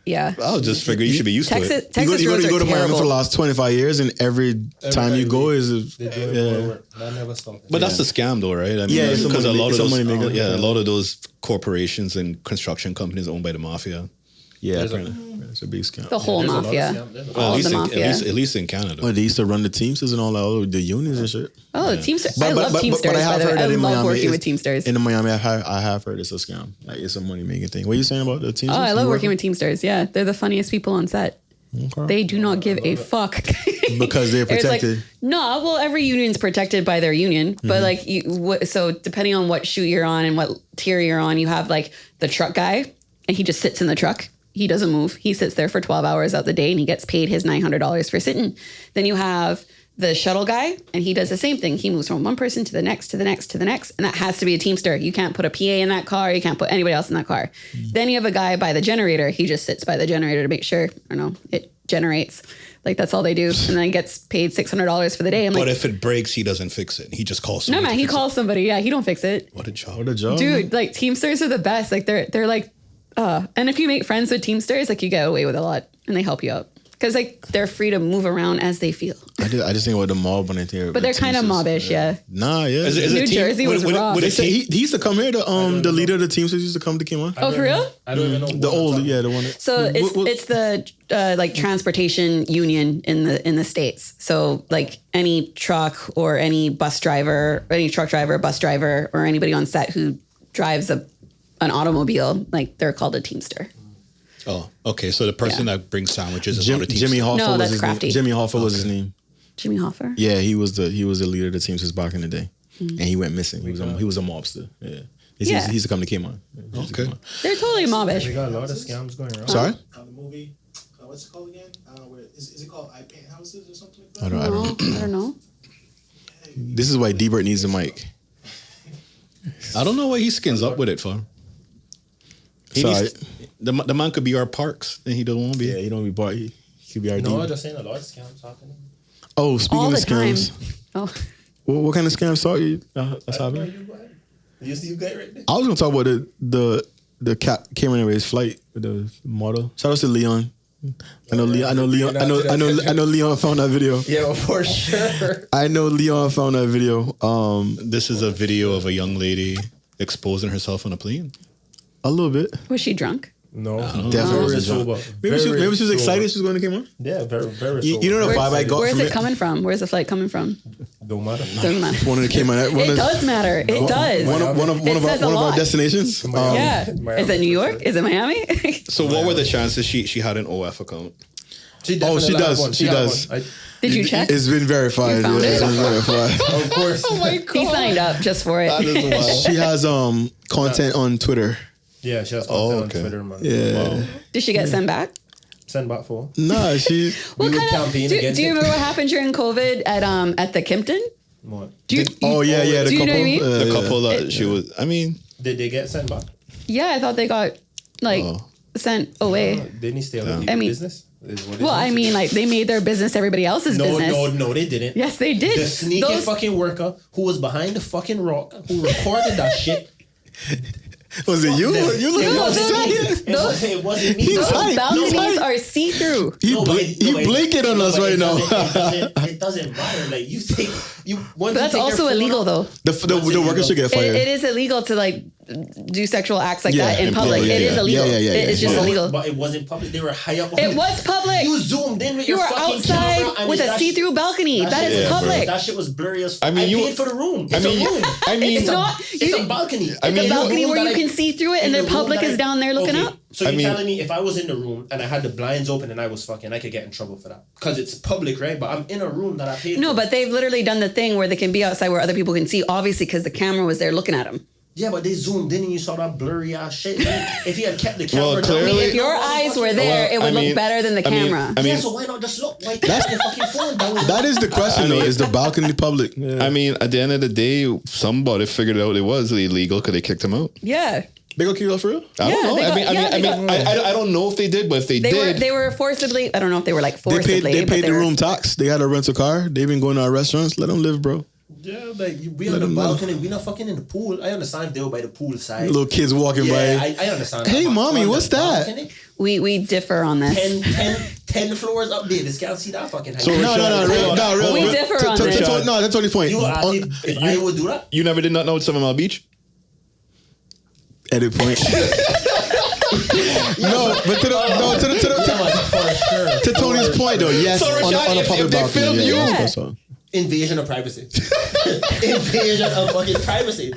Yeah. I'll just figure you should be used to it. Texas roads you go are to Miami terrible. for the last 25 years, and every time you go They do it for work. That never stops. But that's the scam, though, right? I mean, Yeah, it's because a lot of those, money maker. a lot of those corporations and construction companies are owned by the mafia. Yeah, There's a- apparently. It's a big scam. The whole There's a lot of mafia. scam. There's a lot. Well, All at of the least, mafia. at least in Canada. Well, they used to run the Teamsters and all that, the unions and shit. Oh, the Teamsters. I love Teamsters, by the way. I love working with Teamsters. In Miami, I have heard it's a scam. Like, it's a money making thing. What are you saying about the Teamsters? Oh, I love working with Teamsters. Yeah, they're the funniest people on set. Okay. They do not give a fuck. Because they're It's like, protected. no, well, every union's protected by their union, but like so depending on what shoot you're on and what tier you're on, you have like the truck guy, and he just sits in the truck. He doesn't move. He sits there for 12 hours out the day, and he gets paid his $900 for sitting. Then you have the shuttle guy, and he does the same thing. He moves from one person to the next, to the next, to the next, and that has to be a Teamster. You can't put a PA in that car. You can't put anybody else in that car. Then you have a guy by the generator. He just sits by the generator to make sure, it generates. Like, that's all they do. And then gets paid $600 for the day. I'm But like, if it breaks, he doesn't fix it. He just calls no, somebody. he calls somebody. Yeah, he don't fix it. What a job. What a job. Dude, like Teamsters are the best. Like they're like, and if you make friends with Teamsters, like you get away with a lot, and they help you out because like they're free to move around as they feel. I just think about the mob when they hear. But they're kind of mobbish, yeah. Nah, yeah. Is New it team- Jersey was rough. would They it say team- he used to come here. The leader of the Teamsters used to come to Cayman. Oh, for real? I don't even know. The old, yeah, the one. So it's the like transportation union in the States. So like any truck or any bus driver, or any truck driver, bus driver, or anybody on set who drives an automobile, like they're called a Teamster. Oh, okay. So the person that brings sandwiches is not a Teamster. Jimmy Hoffa No, was that's his Crafty. name. Jimmy Hoffa was his name. Jimmy Hoffa? Yeah, he was the leader of the Teamsters back in the day, and he went missing. He was a mobster. Yeah, he used to come to Cayman. Yeah, Okay. They're totally We mobbish. got a lot of scams going around. Sorry, The movie, what's it called again? Is it called I Paint Houses or something like that? I don't know. No, I don't know. This is why D-Bert needs a mic. I don't know why he skins up with it for. He Sorry. needs, the man could be our Parks, and he don't want to be. Yeah, he don't be part. He could be our No, D. just saying a lot of scams happening. Oh, speaking All of the time. scams, Oh, what kind of scams saw you? That's I don't know, happening. you go ahead. You see you guy right there? I was gonna talk about the Cayman Airways flight with the model. Shout out to Leon. I know Leon found that video. Yeah, for sure. I know Leon found that video. This is a video of a young lady exposing herself on a plane. A little bit. was she drunk? No, Definitely very was a sober. Maybe she was Very excited sober. she was going to Cayman. Yeah, very You, sober. you know the Where's- vibe I got Where's from it coming from? Where's the flight coming from? Don't matter. Doesn't matter. One of the Cayman. It does matter. It does. One of says a our lot. destinations. Yeah. Miami Is it New for York? sure. Is it Miami? So what were the chances she had an OF account? She Oh, she definitely had does. one. She had does. one. Did you check? It's been verified. You found yeah, it? it's been verified. Of course. He signed up just for it. She has content on Twitter. Yeah, she has Oh, content okay. on Twitter, man. Yeah. Wow. Did she get sent back? Send back for. Nah, she. What would kind of? campaign Do against you it. remember what happened during COVID at the Kimpton? What? Do you, Oh yeah, yeah. The Do you couple. know what I mean? The yeah. couple that she was. I mean, Did they get sent back? yeah, I thought they got like sent away. Didn't he stay on the I mean- business? Is what it Well, is. I mean, like they made their business everybody else's business. No, they didn't. Yes, they did. The sneaky Those- fucking worker who was behind the fucking rock, who recorded that shit. Was it you? them. You look It wasn't me. upset. It wasn't me. He's bro. hype. balconies hype. are see through. He blinking on us but right it now. It doesn't matter. Like you take you. But that's also illegal, though. The workers should get fired. It is illegal to like do sexual acts like Yeah, that in in public. public, It is yeah. illegal. Yeah. It's just Yeah. illegal. But it wasn't public. They were high up. It was public. You zoomed in with You your were fucking camera outside and with a that see-through balcony. That shit is was public. That shit was blurry as. I mean, I you- paid for the room. It's I mean, a room. I mean, It's not. It's a balcony. I mean, the you- balcony room where that you can see through it, and in the room public that is down there looking up. So I you're mean- telling me if I was in the room and I had the blinds open and I was fucking, I could get in trouble for that because it's public, right? But I'm in a room that I paid. No, for. but they've literally done the thing where they can be outside where other people can see, obviously, because the camera was there looking at them. Yeah, but they zoomed in and you saw that blurry ass shit. If he had kept the camera Well, down, clearly- If your eyes were there, it would look better than the camera. yeah, so why not just look like that's the fucking phone? That is the question, though. Is the balcony public? Yeah. I mean, at the end of the day, somebody figured out it was illegal because they kicked him out. Yeah. They gonna kick you out for real? I don't know. I don't know if they did, but if they did, They were forcibly, I don't know if they were like forcibly. They paid the were, room tax. They had a rental car. They've been going to our restaurants. Let them live, bro. Yeah, like we on the balcony, we not fucking in the pool. I understand they were by the pool side. Little kids walking by. I understand. Hey, that. mommy, On what's the that? balcony, We differ on this. 10 floors up there. This can't see that fucking height. So No, real. We differ on this. No, that's Tony's point. You asked if I would do that? you never did not know 7 Mile Beach? Edit point. No, but to Tony's point though, yes, So, on Rashad, a if public they balcony. filmed you- That's all. Invasion of privacy. Invasion of fucking privacy.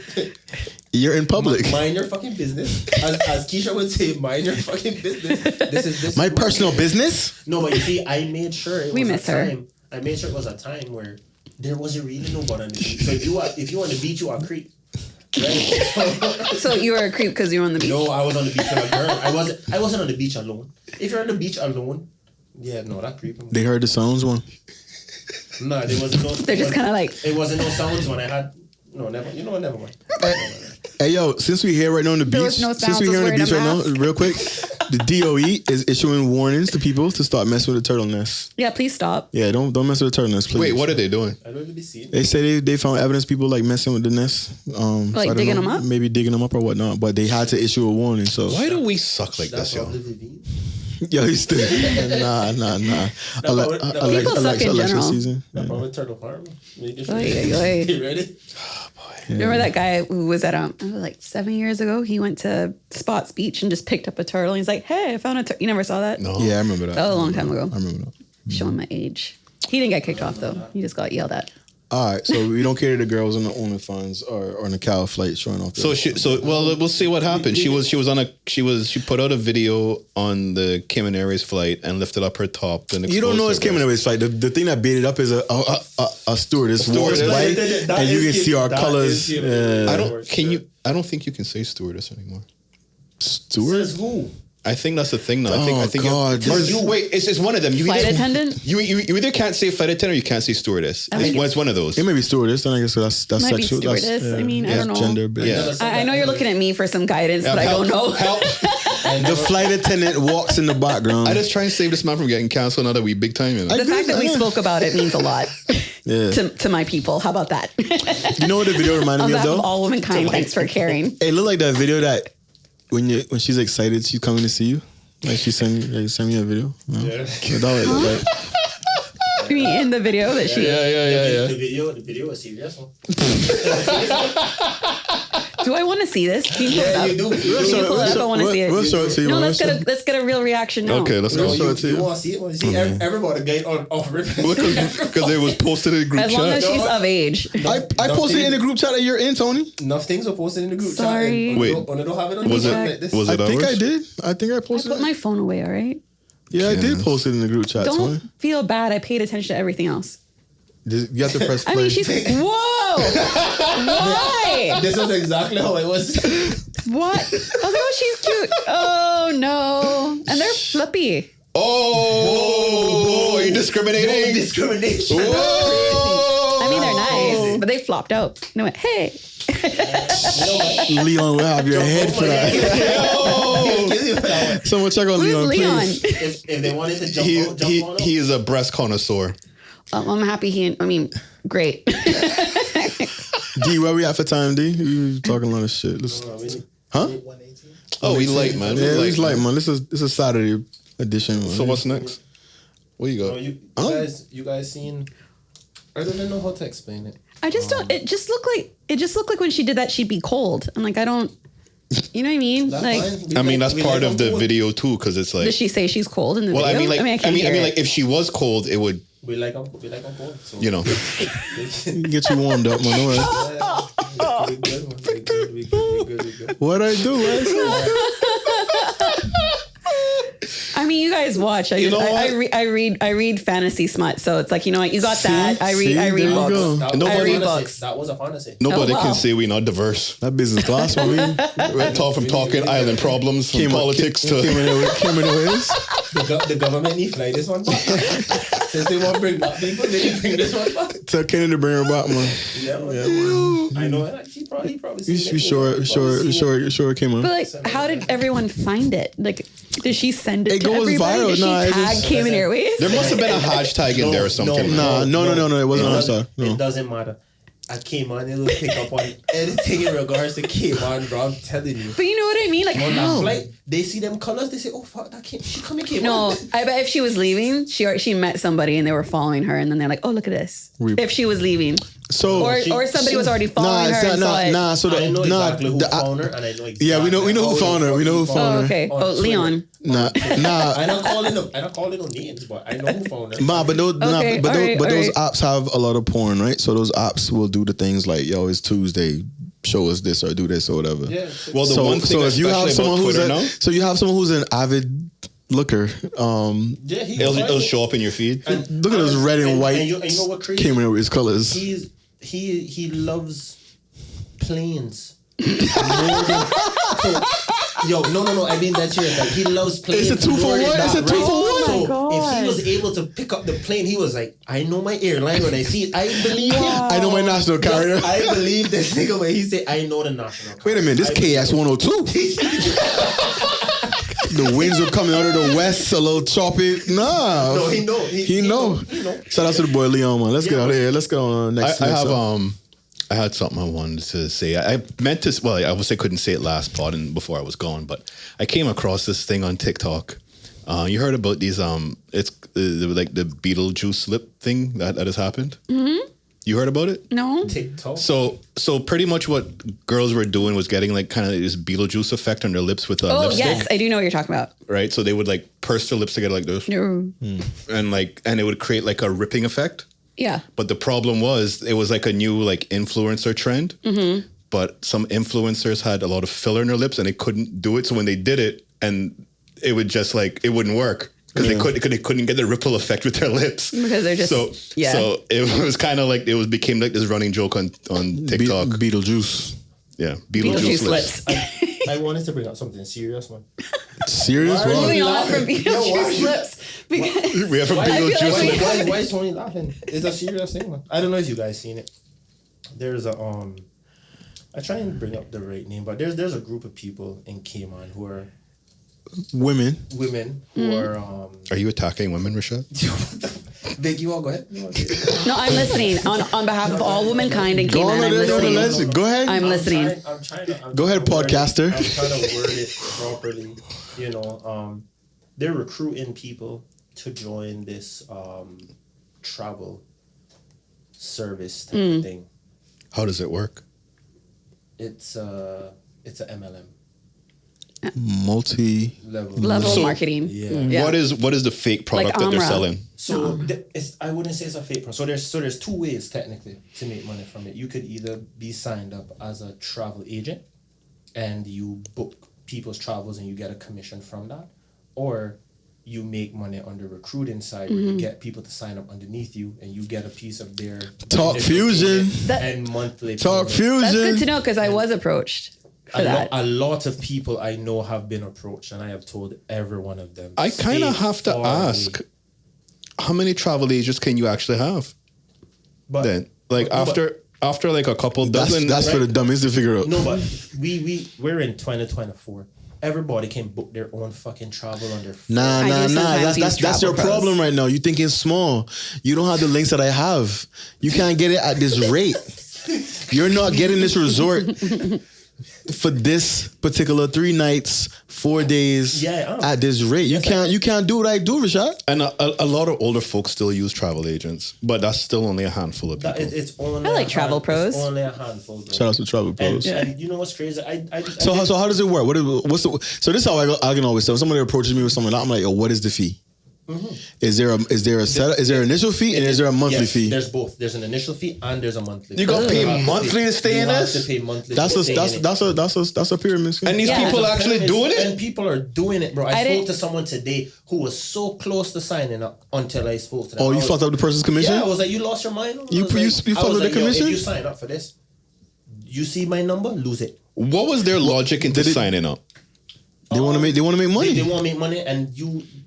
You're in public. Mind your fucking business. As Keisha would say, mind your fucking business. This My is personal business. No, but you see, I made sure it We was miss a her. time. I made sure it was a time where there wasn't really nobody on the beach. So if you on the beach, you are a creep. Right? So you were a creep because you were on the beach. No, I was on the beach with a girl. I wasn't on the beach alone. If you're on the beach alone, yeah, no, that creep. They heard the sounds one. No, there wasn't no. They're just kind of like. It wasn't no sounds when I had. No, never. You know what? Never mind. Hey yo, since we're here right now on the There beach, was no since sounds, we're here on the I was beach right wearing a now, real quick, the DOE is issuing warnings to people to stop messing with the turtle nest. Yeah, please stop. Yeah, don't mess with the turtle nest, please. Wait, what are they doing? I don't really see it. They say they found evidence people like messing with the nest. So I don't digging know, them up? maybe digging them up or whatnot. But they had to issue a warning. So Why do we suck like this, That's yo? probably Vivian. yo, he's still nah. People suck in general. Season. That's probably Turtle Farm. Making sure. Oy, oy, oy. You ready? Remember that guy who was at like 7 years ago? He went to Spots Beach and just picked up a turtle. He's like, "Hey, I found a turtle." You never saw that? No. Yeah, I remember that. That was a long time ago. I remember that. Showing my age. He didn't get kicked off though. He just got yelled at. All right, so we don't cater to girls on the OnlyFans or on the Cal flight showing off. So we'll see what happened. She put out a video on the Cayman Airways flight and lifted up her top. And you don't know it's Cayman Airways flight. The thing that beat it up is a stewardess walks by and you can see our colors. I don't think you can say stewardess anymore. Steward? Says who? I think that's the thing now. I think God, wait, it's one of them. You Flight either, attendant? You either can't say flight attendant or you can't say stewardess. I think It's one of those. It may be stewardess. Then I guess that's Might be sexual. stewardess. I mean, I don't know. Gender based. Yeah. I know you're looking at me for some guidance, but I don't know. Help. The flight attendant walks in the background. I just try and save this man from getting canceled now that we big time. You know? The fact that we spoke about it means a lot Yeah. to my people. How about that? You know what the video reminded On me of behalf though? of all womankind, thanks for caring. It looked like that video that when she's excited, she's coming to see you. Like she sent me a video. No? Yeah. So that was like, You mean in the video that she? Yeah. The video was serious. Huh? Do I want to see this? Can you pull it up? You do. Can you pull it up? I want to see it. We'll show it to you. No, man. let's get a real reaction now. Okay, let's go. We'll show it to you. You want to see it? Want to see everybody get off ripping? Because it was posted in the group As long as chat. she's of age. I posted it in the group chat that you're in, Tony. Enough things were posted in the group Sorry. chat. Wait. Don't have it on Was the it? chat like this. Was I it think ours? I did. I think I I posted put it. my phone away, all right? Yeah, I did post it in the group chat, Tony. Don't feel bad. I paid attention to everything else. You have to press play. I mean, she's... Whoa! Why? This was exactly how it was. What? I was like, oh, she's cute. Oh, no. And they're flippy. Oh, are you discriminating? Discrimination. Whoa! I mean, they're nice, but they flopped out. And I went, hey. Leon will have your head for that. Someone check on Who's Leon, Leon? please. If they wanted to jump on He is a breast connoisseur. I'm happy great. D, where we at for time, D? You talking a lot of shit. Let's, huh? 118. Oh, we light, man. Yeah, it's light, man. This is Saturday edition. Man. So what's next? What you got? You guys seen? I don't know how to explain it. I just don't. It just looked like when she did that, she'd be cold. I'm like, I don't. You know what I mean? That's Like, fine. I mean, that's We part like of the them cool. video too, because it's like. does she say she's cold in the Well, video? I mean, like, can't hear it. like, if she was cold, it would, We like them cold. So. you know. Get you warmed up, man. All right. We good, man. We good. What I do? I mean, you guys guys watch? You know what? I read fantasy smut, so it's like, you know what, you got that. I read there you books. go. I read fantasy. books. That was a fantasy. Nobody Oh, wow. can say we're not diverse. That business class for me. Right, from talking island problems, from politics to... Came in there with The government need fly this one back. Since they want to bring back people, they need to bring this one back. Tell Kenny to bring her back, man. Yeah, man. I know. He probably We sure came on. But like, how did everyone find it? Like, did she send it It to goes everybody? viral. Did she Nah, it tag just- Cayman Airways? There must have been a hashtag in there or something. No, it wasn't on our side. No. It doesn't matter. I came on, it'll pick up on anything in regards to Cayman, bro. I'm telling you. But you know what I mean? Like, On that how? flight, they see them colors, they say, oh, fuck, that came, she coming Cayman. No, I bet if she was leaving, she met somebody and they were following her, and then they're like, "Oh, look at this." If she was leaving, So or somebody was already following her. nah. So I know exactly who the- found her, and I know exactly. Yeah, we know who found her. We know who Oh, found her. okay. On Oh, Twitter. Leon. Nah. I'm not calling no names, but I know who found her. But those, Okay, but alright, those alright. apps have a lot of porn, right? So those apps will do the things like, yo, it's Tuesday, show us this or do this or whatever. Yeah. Well, the one thing if you have especially someone about who's Twitter now, so you have someone who's an avid looker, Yeah, it'll show up in your feed. look at those red and white And you know what crazy? Cayman Airways colors. He loves planes. More than- Yo, no. I mean that serious. Like, he loves planes. It's a 2 for more than 1. that, It's a 2 right? for 1. Oh my So God. if he was able to pick up the plane, he was like, I know my airline when I see it. I believe him. I know my national carrier. I believe this nigga when he said, I know the national carrier. Wait a minute, this I believe KS 102. The winds are coming out of the west, a little choppy. Nah. No, he know. He know. He know. Shout out to the boy Leon, man. Let's get out of here. Let's go on next. I next have up. I had something I wanted to say. I meant to. Well, I obviously couldn't say it last pod and before I was gone, but I came across this thing on TikTok. You heard about these? It's like the Beetlejuice lip thing that has happened. Mm-hmm. You heard about it? No. TikTok. So pretty much what girls were doing was getting like kind of this Beetlejuice effect on their lips with Oh lipstick, yes, I do know what you're talking about. right? So they would like purse their lips together like this, No. and it would create like a ripping effect. Yeah. But the problem was it was like a new like influencer trend. Mm-hmm. But some influencers had a lot of filler in their lips and they couldn't do it. So when they did it, and it would just like it wouldn't work because they couldn't get the ripple effect with their lips Because they're just So it was kind of like became like this running joke on TikTok. Beetlejuice. Yeah, Beetlejuice lips. lips. I wanted to bring up something serious, man. Serious? Why are What? Moving on from Yo, why- Beetlejuice lips because We have a I feel like Beetlejuice we- lip. Why is Tony laughing? It's a serious thing, man. I don't know if you guys seen it. There's a I try and bring up the right name, but there's a group of people in Cayman who are Women. women who are Are you attacking women, Rashad? Big, you all go ahead. You wanna say it? No, I'm listening on behalf of all womankind in Go on Cayman. I'm there, listening. Go ahead. I'm listening. I'm trying to Go ahead, word it- podcaster. I'm trying to word it properly. You know, they're recruiting people to join this travel service type of thing. How does it work? It's a MLM Multi. Level So- marketing. Yeah. What is the fake product that they're Amra. selling? So I wouldn't say it's a fake product. So there's two ways technically to make money from it. You could either be signed up as a travel agent, and you book people's travels and you get a commission from that, or you make money on the recruiting side where you get people to sign up underneath you and you get a piece of their Talk fusion. and monthly Talk payment. fusion. That's good to know because I was approached for that. A lot of people I know have been approached, and I have told every one of them. I kind of stay have to far ask, away. how many travel agents can you actually have? But Then, like after like a couple dozen, That's for the dummies to figure out. no, but we're in 2024. Everybody can book their own fucking travel on their phone. Nah. I do sometimes use That's your Travel Pros. problem right now. You thinking small. You don't have the links that I have. You can't get it at this rate. You're not getting this resort for this particular 3 nights, 4 days Yeah, at this rate. You can't do what I do, Rashad. and a lot of older folks still use travel agents, but that's still only a handful of people. It's only I like Travel Pros. It's only a handful. Bro. Shout out to Travel Pros. And you know what's crazy? So how does it work? So this is how I can always tell. If somebody approaches me with something, I'm like, yo, what is the fee? Is there an initial fee and is there a monthly fee? There's both. There's an initial fee and there's a monthly fee. You gotta pay monthly to stay in this? You have to pay monthly. That's a pyramid scheme. And these people actually doing it? And people are doing it, bro. I spoke to someone today who was so close to signing up until I spoke to them. Oh, you fucked up the person's commission? Yeah, I was like, you lost your mind? You fucked up the commission? If you sign up for this, you see my number, lose it. What was their logic into signing up? They want to make money. They want to make money, and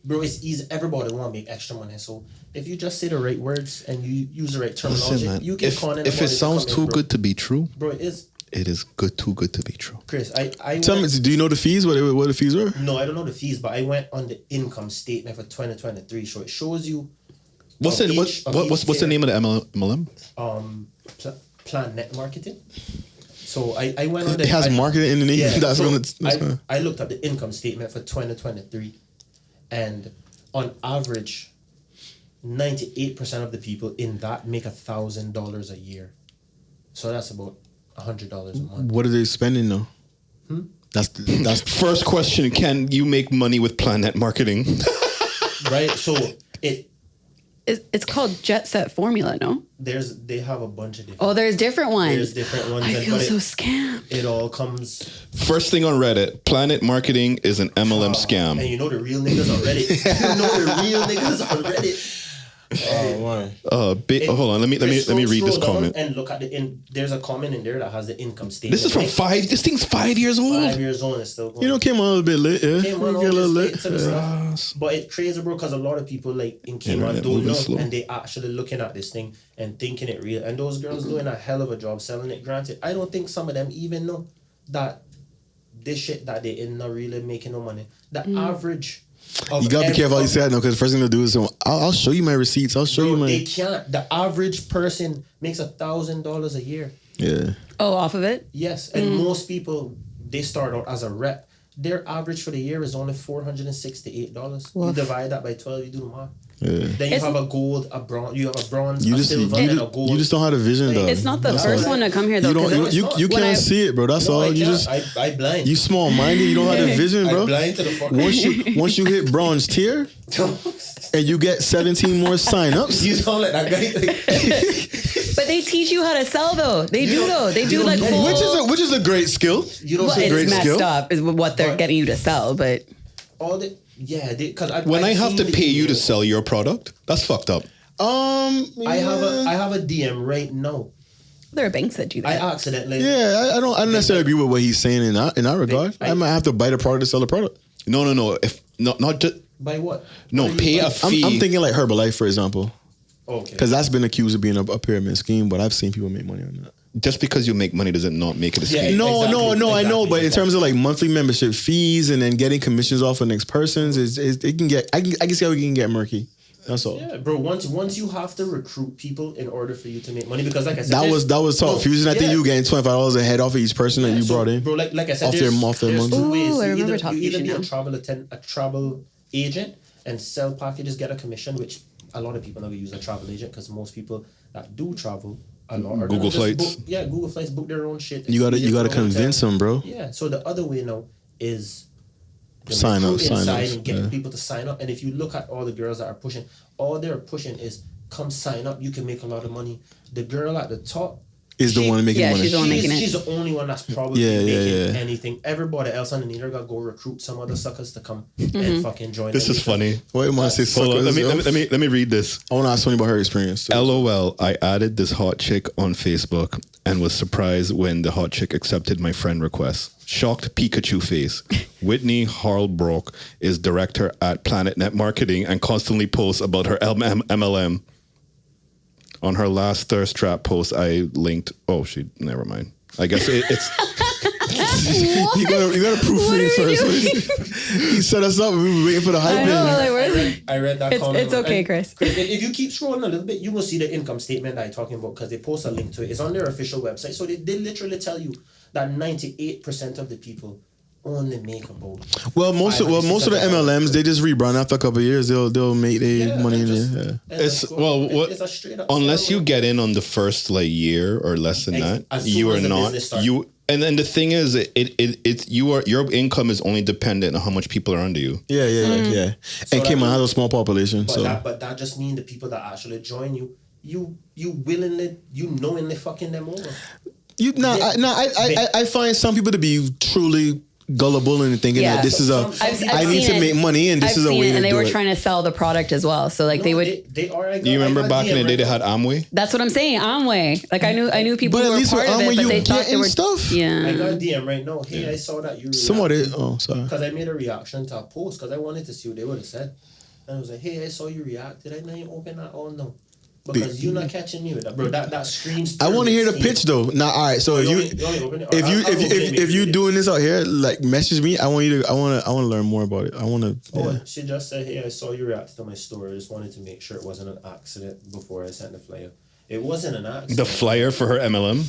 bro, it's easy. Everybody want to make extra money. So if you just say the right words and you use the right terminology, Listen, man, you can con if it sounds too good to be true, bro, it is. It is too good to be true. Chris, Tell me, do you know the fees? What the fees were? No, I don't know the fees, but I went on the income statement for 2023, so it shows you. What's the name of the MLM? Plan Net Marketing. So I went on. It has marketing in the name. Yeah, I looked up the income statement for 2023, and on average, 98% of the people in that make $1,000 a year. So that's about $100 a month. What are they spending though? That's First question: can you make money with Planet Marketing? Right. So It's called Jet Set Formula, no? they have a bunch of different. Oh, there's different ones. There's different ones. I feel so it, scammed. It all comes. First thing on Reddit: Planet Marketing is an MLM scam. And you know the real niggas on Reddit. You know the real niggas on Reddit. oh why? Hold on, let me read this comment. And look at there's a comment in there that has the income statement. This is from 5. This thing's 5 years old. 5 years old and still going. You know, came on a little bit late. Yeah, Came on get a little late. to the stuff. But it's crazy, bro, because a lot of people like in Cayman don't know, and they actually looking at this thing and thinking it real. And those girls doing a hell of a job selling it. Granted, I don't think some of them even know that this shit that they in not really making no money. The average. You gotta be careful how you say that now, because the first thing they'll do is I'll show you my receipts. I'll show you my. They can't. The average person makes $1,000 a year. Yeah. Oh, off of it? Yes, and most people they start out as a rep. Their average for the year is only $468. You divide that by 12, you do the math. Yeah. Then you have a gold, a bronze. You have a bronze, You a just silver, and a gold. you just don't have the vision, though. It's not the first one to come here, though. You can't see it, bro. That's all. You just I blind. you small minded. You don't have the vision, bro. I blind to the fuck. Once you hit bronze tier and you get 17 more sign-ups. You sound like that guy. But they teach you how to sell, though. They do, though. They do like whole... Which is a great skill. You don't Well, say it's messed up is what they're getting you to sell, but... all the because When I have to pay you to sell your product, that's fucked up. I have a DM right now. There are banks that do that. I accidentally. Yeah, I don't necessarily agree with what he's saying in that regard. I might have to buy the product to sell the product. No. If not just By what? no, pay a fee. I'm thinking like Herbalife, for example. Okay. Because that's been accused of being a pyramid scheme, but I've seen people make money on that. Just because you make money doesn't not make it a scam. No, I know, exactly. but in terms of like monthly membership fees and then getting commissions off of next person's, it can get. I can see how it can get murky. That's all. Yeah, bro. Once you have to recruit people in order for you to make money, because like I said, that was talk. Fusion, I think you were getting $25 a head off of each person that you brought in. Bro, like I said, off their month. Ooh, ways. I remember You talking either to be you a travel agent and sell packages, get a commission, which a lot of people never use a travel agent because most people that do travel a lot are Google Flights. Google Flights book their own shit. You gotta convince them, bro. Yeah. So the other way now is sign up and get people to sign up. And if you look at all the girls that are pushing, all they're pushing is come sign up. You can make a lot of money. The girl at the top is the one making money. She's the one making it. She's the only one that's probably making anything. Everybody else underneath her got to go recruit some other suckers to come and fucking join. This is funny. Wait, I say Hold on, suckers. let me read this. I want to ask Tony about her experience. Too. LOL, I added this hot chick on Facebook and was surprised when the hot chick accepted my friend request. Shocked Pikachu face. Whitney Harlbrook is director at Planet Net Marketing and constantly posts about her MLM. On her last thirst trap post, I linked. Oh, never mind. I guess it's. you gotta proofread first. He set us up. We were waiting for the hype. I read that comment. It's okay, Chris. If you keep scrolling a little bit, you will see the income statement that I'm talking about because they post a link to it. It's on their official website. So they literally tell you that 98% of the people only make about. Most of the MLMs they just rebrand after a couple of years. They'll make their money in there. It's a straight up unless you get in on the first year or less than that, you are not And then the thing is, your income is only dependent on how much people are under you. Yeah. So And Cayman has a small population, But so that just means the people that actually join you, you knowingly fucking them over. I find some people to be truly gullible and thinking Yeah. that this is I need to make money and this is a way to do it. And they were trying to sell the product as well. So like they would. They are. You remember back in the day they had Amway? That's what I'm saying. Amway. Like I knew people But who at were least with part of it, Amway, but you they thought they getting were stuff. I Yeah. got a DM right now. Hey, I saw that you. Somebody. Oh, sorry. Because I made a reaction to a post because I wanted to see what they would have said. And I was like, hey, I saw you react. Did I not open that? Oh no. Because you're not catching me with that, bro. That screams. I want to hear the pitch though. Now, all right. So if you doing this out here, like message me. I want to learn more about it. I want to. Oh, she just said, hey, I saw you react to my story. I just wanted to make sure it wasn't an accident before I sent the flyer. It wasn't an accident. The flyer for her MLM?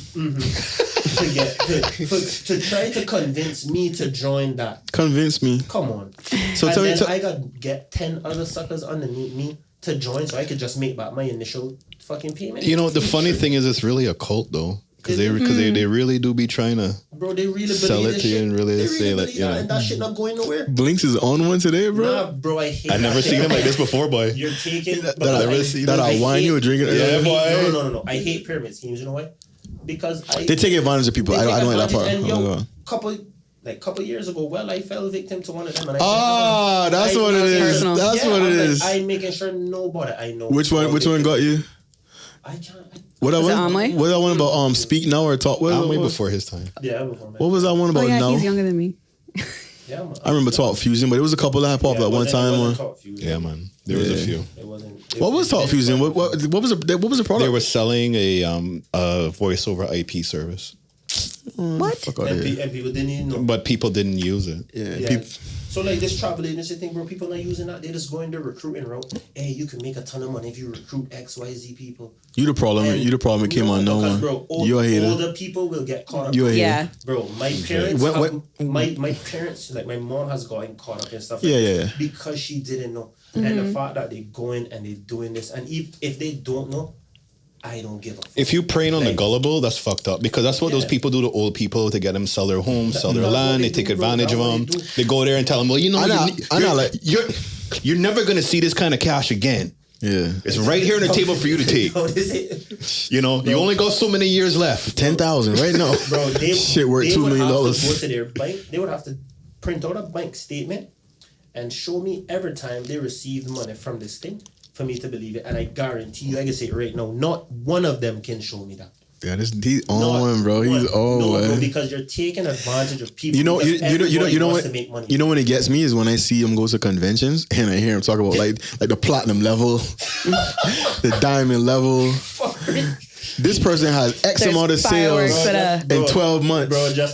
To try to convince me to join that. Convince me. Come on. So and tell then me. I got get 10 other suckers underneath me to join so I could just make back my initial fucking payment. You know, the funny thing is it's really a cult though. Because they really do be trying to bro, they really sell believe it to you and really they say like, believe that, and that shit not going nowhere. Blinks is on one today, bro. Nah, bro, I hate I've never seen him like this before, boy. You're taking That I wine you or drink it. Yeah, boy. No. I hate pyramid schemes. You know why? Because They take advantage of people. I don't like that part. And Oh, couple years ago, I fell victim to one of them. And that's what it is. Personal. That's what it is. I'm making sure nobody I know. Which one got you? I can't. What I Amway? What I want about speak now or talk? Amway before his time. Yeah, before me. What was I one Oh about yeah, now? he's younger than me. Yeah, man. I remember Talk Fusion, but it was a couple that popped up one time. Yeah, man. There was a few. It wasn't. What was Talk Fusion? What was the product? They were selling a voice over IP service, What? Fuck out of here. And people didn't even know. but people didn't use it. Yeah. So like this travel agency thing, bro, people not using that. They just going the recruiting route. Hey, you can make a ton of money if you recruit XYZ people. You the problem. And You the problem. It came on no because, one. bro, You a hater. older people will get caught up. You a hater. Yeah. Bro, my parents, What- my parents, like my mom has gotten caught up and stuff. Yeah, like yeah, that yeah. Because she didn't know, and the fact that they going and they doing this, and if they don't know, I don't give a fuck. If you preying on the Like, gullible, that's fucked up because that's what those people do to old people to get them sell their homes, sell their That's what land. they They take do, bro. advantage of That's them. what they do. They go there and tell them, well, you know, you're never gonna see this kind of cash again. Yeah. It's right here on the table for you to take. Bro, this is- You know, you only got so many years left. 10,000 right now. Bro, Shit worth $2 million. Have to go to their bank. They would have to print out a bank statement and show me every time they received money from this thing for me to believe it. And I guarantee you, I can say it right now, not one of them can show me that. Yeah, he's on Not one, bro. He's one. on No, bro, one. because you're taking advantage of people. You know because everybody what? wants to make money. You know when it gets me is when I see him go to conventions and I hear him talk about like the platinum level, the diamond level. This person has X There's amount of sales fireworks in 12 months.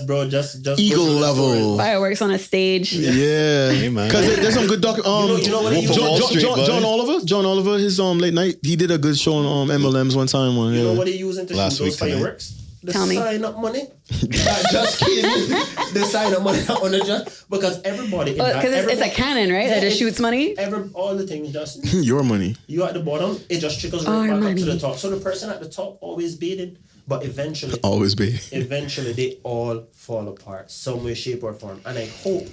Bro, just Eagle level. Fireworks on a stage. Yeah, Hey, man. because there's some good You know what he Wolf of Wall Street, buddy. John Oliver, his late night, he did a good show on MLMs one time. You know what they're using to Last shoot those week tonight. fireworks? The Tell me. sign up money. That just came in. The sign up money on the just because everybody. Because it's a cannon, right? That just shoots money. All the things just Your money. you at the bottom, it just trickles Our right back money. up to the top. So the person at the top always baited, but eventually Always be. they all fall apart some way, shape, or form. And I hope,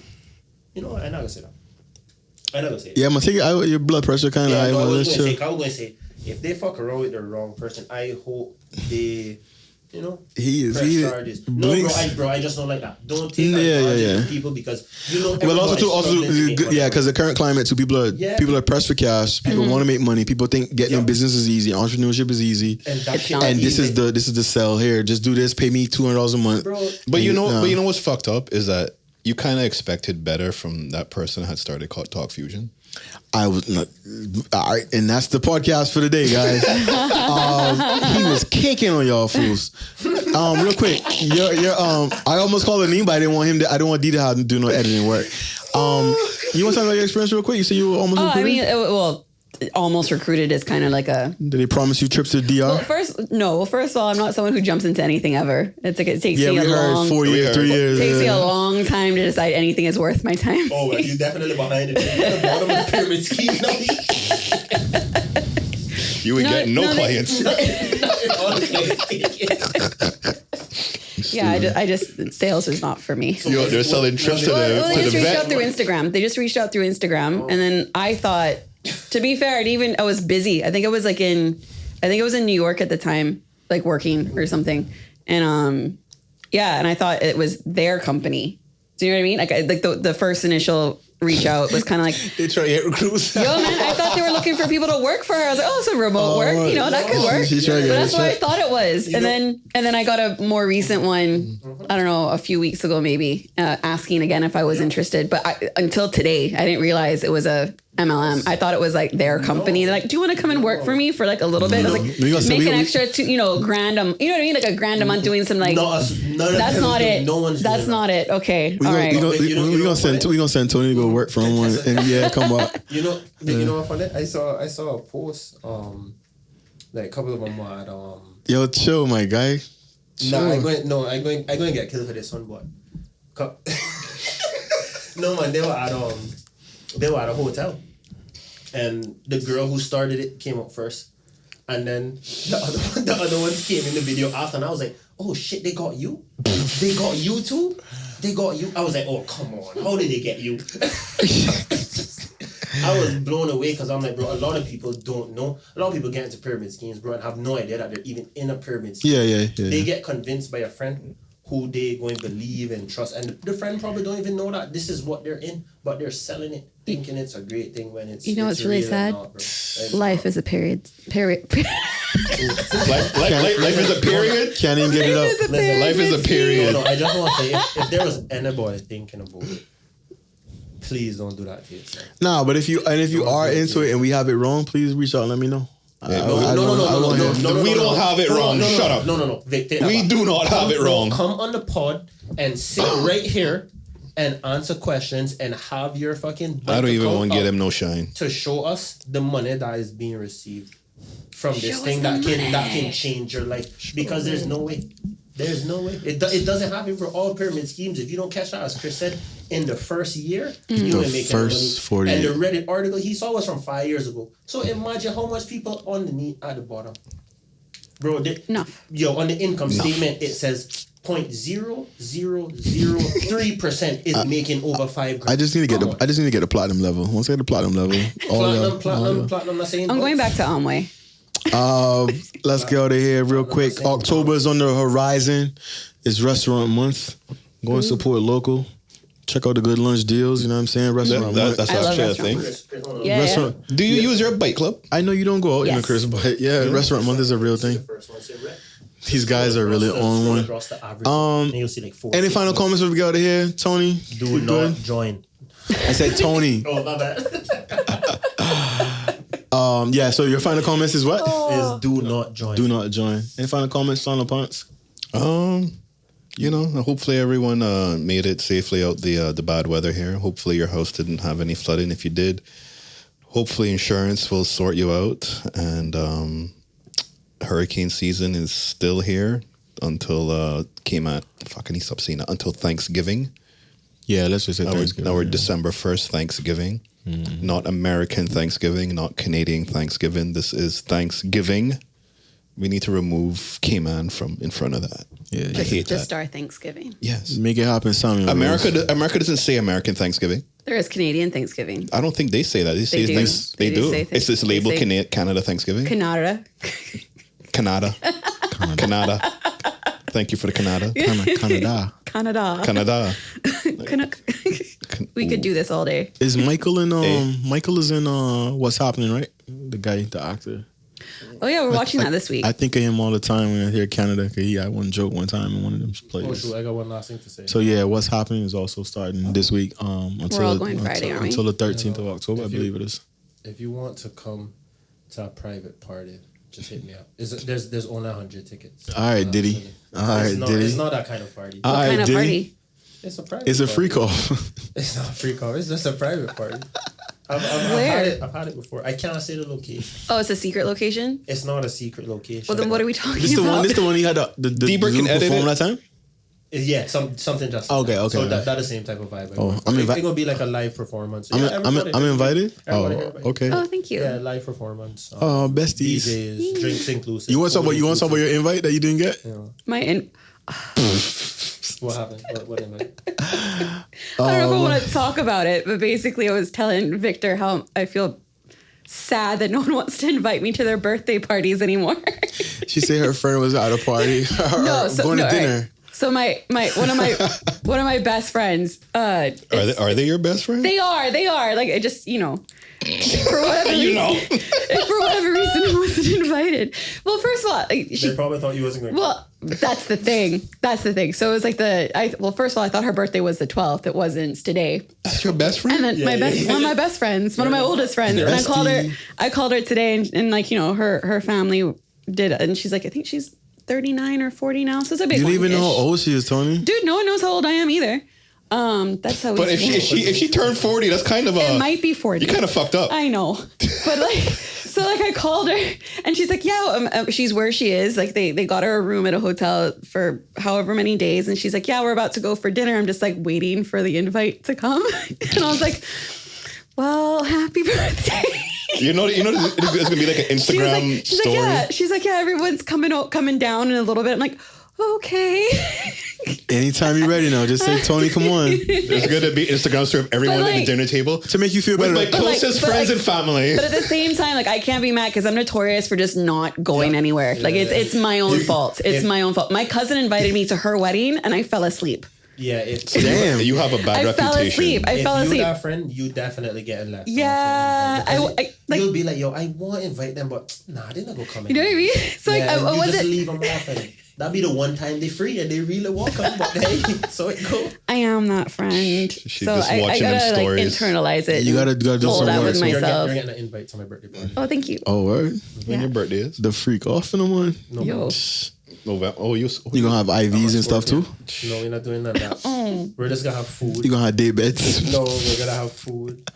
I'm not gonna say that. I'm not gonna say it. Yeah, I'm gonna take it out. Your blood pressure kind of high. I Man. was Let's gonna chill. say, if they fuck around with the wrong person, I hope they, He is. press charges. No, Blinks. bro, I just don't like that. Don't take Yeah, advantage yeah. of people because Well, also everybody's struggling to make money. because the current climate too, people are pressed for cash. People want to make money. People think getting in business is easy. Entrepreneurship is easy. And that shit not. And easy. this is the sell here. Just do this. Pay me $200 a month. Bro, But you know what's fucked up is that you kind of expected better from that person that had started Talk Fusion. I was not. All right, and that's the podcast for the day, guys. He was caking on y'all fools. Real quick, I almost called a name, but I didn't want him to. I don't want D to have to do no editing work. You want to talk about your experience real quick? You said you were almost. Oh, I recruited? mean, almost recruited is kind of like a. Did they promise you trips to DR? First of all, I'm not someone who jumps into anything ever. It's like it takes Yeah, me we a heard long. 4 years, 3 years. It takes me yeah. a long time to decide anything is worth my time. Oh, well, you're definitely behind it. You're at the bottom of the pyramid scheme. You would get no clients. Yeah, Yeah, I just sales is not for me. They're selling trips to Well, the they just reached out vet. through Instagram. They just reached out through Instagram, and then I thought, to be fair, I was busy. I think it was in New York at the time, like working or something, and and I thought it was their company. Do you know what I mean? Like the first initial reach out was kind of like, They try to get recruits. yo, man, I thought they were looking for people to work for her. I was like, oh, it's a remote work. You know, that could work. But that's what I thought it was. And then I got a more recent one, I don't know, a few weeks ago maybe, asking again if I was interested. But until today, I didn't realize it was a MLM. I thought it was like their company. They're like, do you want to come and work for me for like a little bit? I was like, make an extra grand, you know what I mean? Like a grand a month doing some like, that's not it. No one's That's doing not it. Okay. All right. We're gonna send Tony to go work for him and come back. You know what funny? I saw a post. Like a couple of them had Yo, chill, my guy. I'm going to get killed for this one, but no man, they were at a hotel, and the girl who started it came up first, and then the other ones came in the video after, and I was like, oh shit, they got you? They got you too? They got you? I was like, oh come on, how did they get you? I was blown away because I'm like, bro, a lot of people don't know. A lot of people get into pyramid schemes, bro, and have no idea that they're even in a pyramid scheme. Yeah. They get convinced by a friend who they going to believe and trust, and the friend probably don't even know that this is what they're in, but they're selling it, thinking it's a great thing when it's. You know what's really sad? Life is a period. Life is a period. Can't even get it up. Listen, life is a period. No, I just want to say, if there was anybody thinking about it, please don't do that to yourself. Nah, but if you are into it and we have it wrong, please reach out and let me know. We don't have it wrong. Shut up. No. Vic, we do not have it wrong. Come on the pod and sit right here and answer questions and have your fucking. I don't even want to get him no shine. To show us the money that is being received from this Show thing us that can change your life, because there's no way. There's no way. It doesn't happen for all pyramid schemes. If you don't catch that, as Chris said, in the first year, you ain't making money. 40. And the Reddit article he saw was from 5 years ago. So imagine how much people underneath at the bottom. Bro, on the income statement, it says 0.0003% is making over $5,000. I just need to get the platinum level. Once I get the platinum level, platinum. Not saying. I'm going back to Amway. Let's get out of here real quick. October is on the horizon. It's restaurant month. Go and support local. Check out the good lunch deals. You know what I'm saying? Restaurant month. That's actually a thing. Yeah. Do you use your bike club? I know you don't go out, Yes. Chris, but restaurant month is a real thing. These guys are really on one. Any final comments before we get out of here, Tony? Do not join. I said Tony. Oh, my bad. So your final comments is what? Is do not join. Do not join. Any final comments, final points? Hopefully everyone made it safely out the bad weather here. Hopefully your house didn't have any flooding. If you did, hopefully insurance will sort you out. And hurricane season is still here until Cayman. Fucking he stopped saying that. Until Thanksgiving. Yeah, let's just say Thanksgiving. Now we're December 1st, Thanksgiving. Not American Thanksgiving, not Canadian Thanksgiving. This is Thanksgiving. We need to remove Cayman from in front of that. Yeah, I hate that. Just our Thanksgiving. Yes. Make it happen, Samuel. America doesn't say American Thanksgiving. There is Canadian Thanksgiving. I don't think they say that. They say do. They do. Say It's this label Canada Thanksgiving. Canada. Canada. Thank you for the Canada. Canada. We could do this all day. Is Michael in Michael is in What's Happening, right? The guy, the actor. Oh yeah, we're watching that this week. I think of him all the time when I hear Canada, because he had one joke one time in one of them plays. Oh shoot, I got one last thing to say. So yeah, What's Happening is also starting this week. We're all going Friday, aren't we? Until the 13th of October, I believe it is. If you want to come to a private party, just hit me up. There's only 100 tickets. All right, Diddy. Diddy. It's not that kind of party. What kind of party? It's a private. It's a party. free call. It's not a free call. It's just a private party. I've had it before. I cannot say the location. Oh, it's a secret location? It's not a secret location. Well, then what are we talking This about? the one he had the Bieber can edit perform it. that time? Yeah, something just Okay. So that the same type of vibe. Oh, it's gonna be like a live performance. I'm invited. Everybody. Okay. Oh, thank you. Yeah, live performance. Oh, besties. DJs, drinks inclusive. You want to talk about your invite that you didn't get? My What happened? What invite? I don't know if I want to talk about it, but basically I was telling Victor how I feel sad that no one wants to invite me to their birthday parties anymore. She said her friend was at a party. Going to dinner. Right. So my one of my best friends. Are they your best friends? They are. Like I just for whatever reason I wasn't invited. Well, first of all, They probably thought you wasn't going. Well, that's the thing. So it was like first of all, I thought her birthday was the 12th. It wasn't today. That's your best friend? And then one of my best friends, one of my oldest friends, and I called her today, and like her family did, and she's like, I think she's 39 or 40 now, so it's a big. You don't even know how one-ish. old she is, Tony. Dude, no one knows how old I am either. That's how. But if she turned 40, that's kind of a. It might be 40. You kind of fucked up. I know, but so I called her, and she's like, yeah, she's where she is. Like they got her a room at a hotel for however many days, and she's like, yeah, we're about to go for dinner. I'm just like waiting for the invite to come, and I was like, well, happy birthday. You know, it's gonna be like an Instagram story. She's like, yeah, everyone's coming down in a little bit. I'm like, okay. Anytime you're ready now, just say, Tony, come on. There's gonna be Instagram story of everyone at the dinner table to make you feel better. With my closest friends and family. But at the same time, like I can't be mad because I'm notorious for just not going anywhere. Like it's my own fault. It's my own fault. My cousin invited me to her wedding and I fell asleep. Yeah, damn. You have a bad reputation. I fell asleep. If you're that friend, you definitely getting left. Yeah, you'll be like, yo, I want to invite them, but nah, they're not gonna come in. You know what I mean? So yeah, like, you just leave them off, and that'd be the one time they free and they really welcome. But hey, so it go. I am that friend. She's so just I watching gotta them like stories. internalize it. You gotta do hold some that work. with myself. You're getting an invite to my birthday party. Oh, thank you. Oh, word? When your birthday is? The freak off in the morning. No, Yo. November. Oh, you gonna have IVs and stuff too? No, we're not doing none of that. We're just gonna have food. You gonna have day beds? No, we're gonna have food.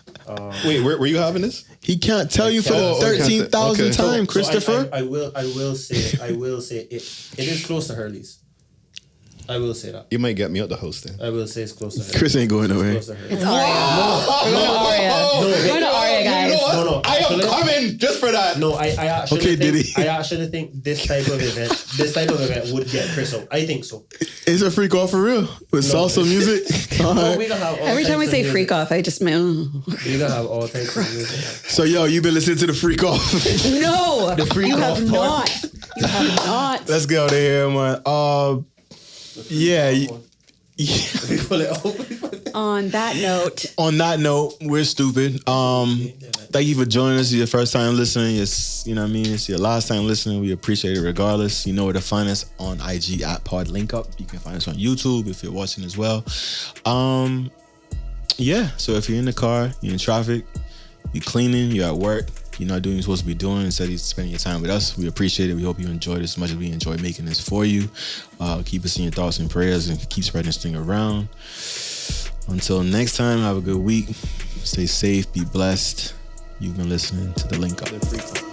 Wait, where you having this? He can't tell you for the 13,000th time, Christopher. I will say it is close to Hurley's. I will say that. You might get me out the house then. I will say it's close to Hurley's. Chris ain't going away. It's Aria. We're going to Aria. We're going to Aria, guys. No. I am coming just for that. No, I actually Okay, think, Diddy. I actually think this type of event would get Chris out. I think so. It's a freak off for real with salsa music. No, we gonna have all Every time we types of say music. freak off, I just We gonna have all types of music. So yo, you been listening to the freak off? No, freak you off have part. not. You have not. Let's get out of here, man. Yeah. We pull it over. On that note, On that note, we're stupid. Thank you for joining us. It's your first time listening. It's, you know what I mean? It's your last time listening. We appreciate it regardless. You know where to find us on IG at PodLinkUp. You can find us on YouTube if you're watching as well. Yeah, so if you're in the car, you're in traffic, you're cleaning, you're at work, you're not doing what you're supposed to be doing, instead of spending your time with us, we appreciate it. We hope you enjoyed it as much as we enjoy making this for you. Keep us in your thoughts and prayers and keep spreading this thing around. Until next time, have a good week. Stay safe, be blessed. You've been listening to The Link Up.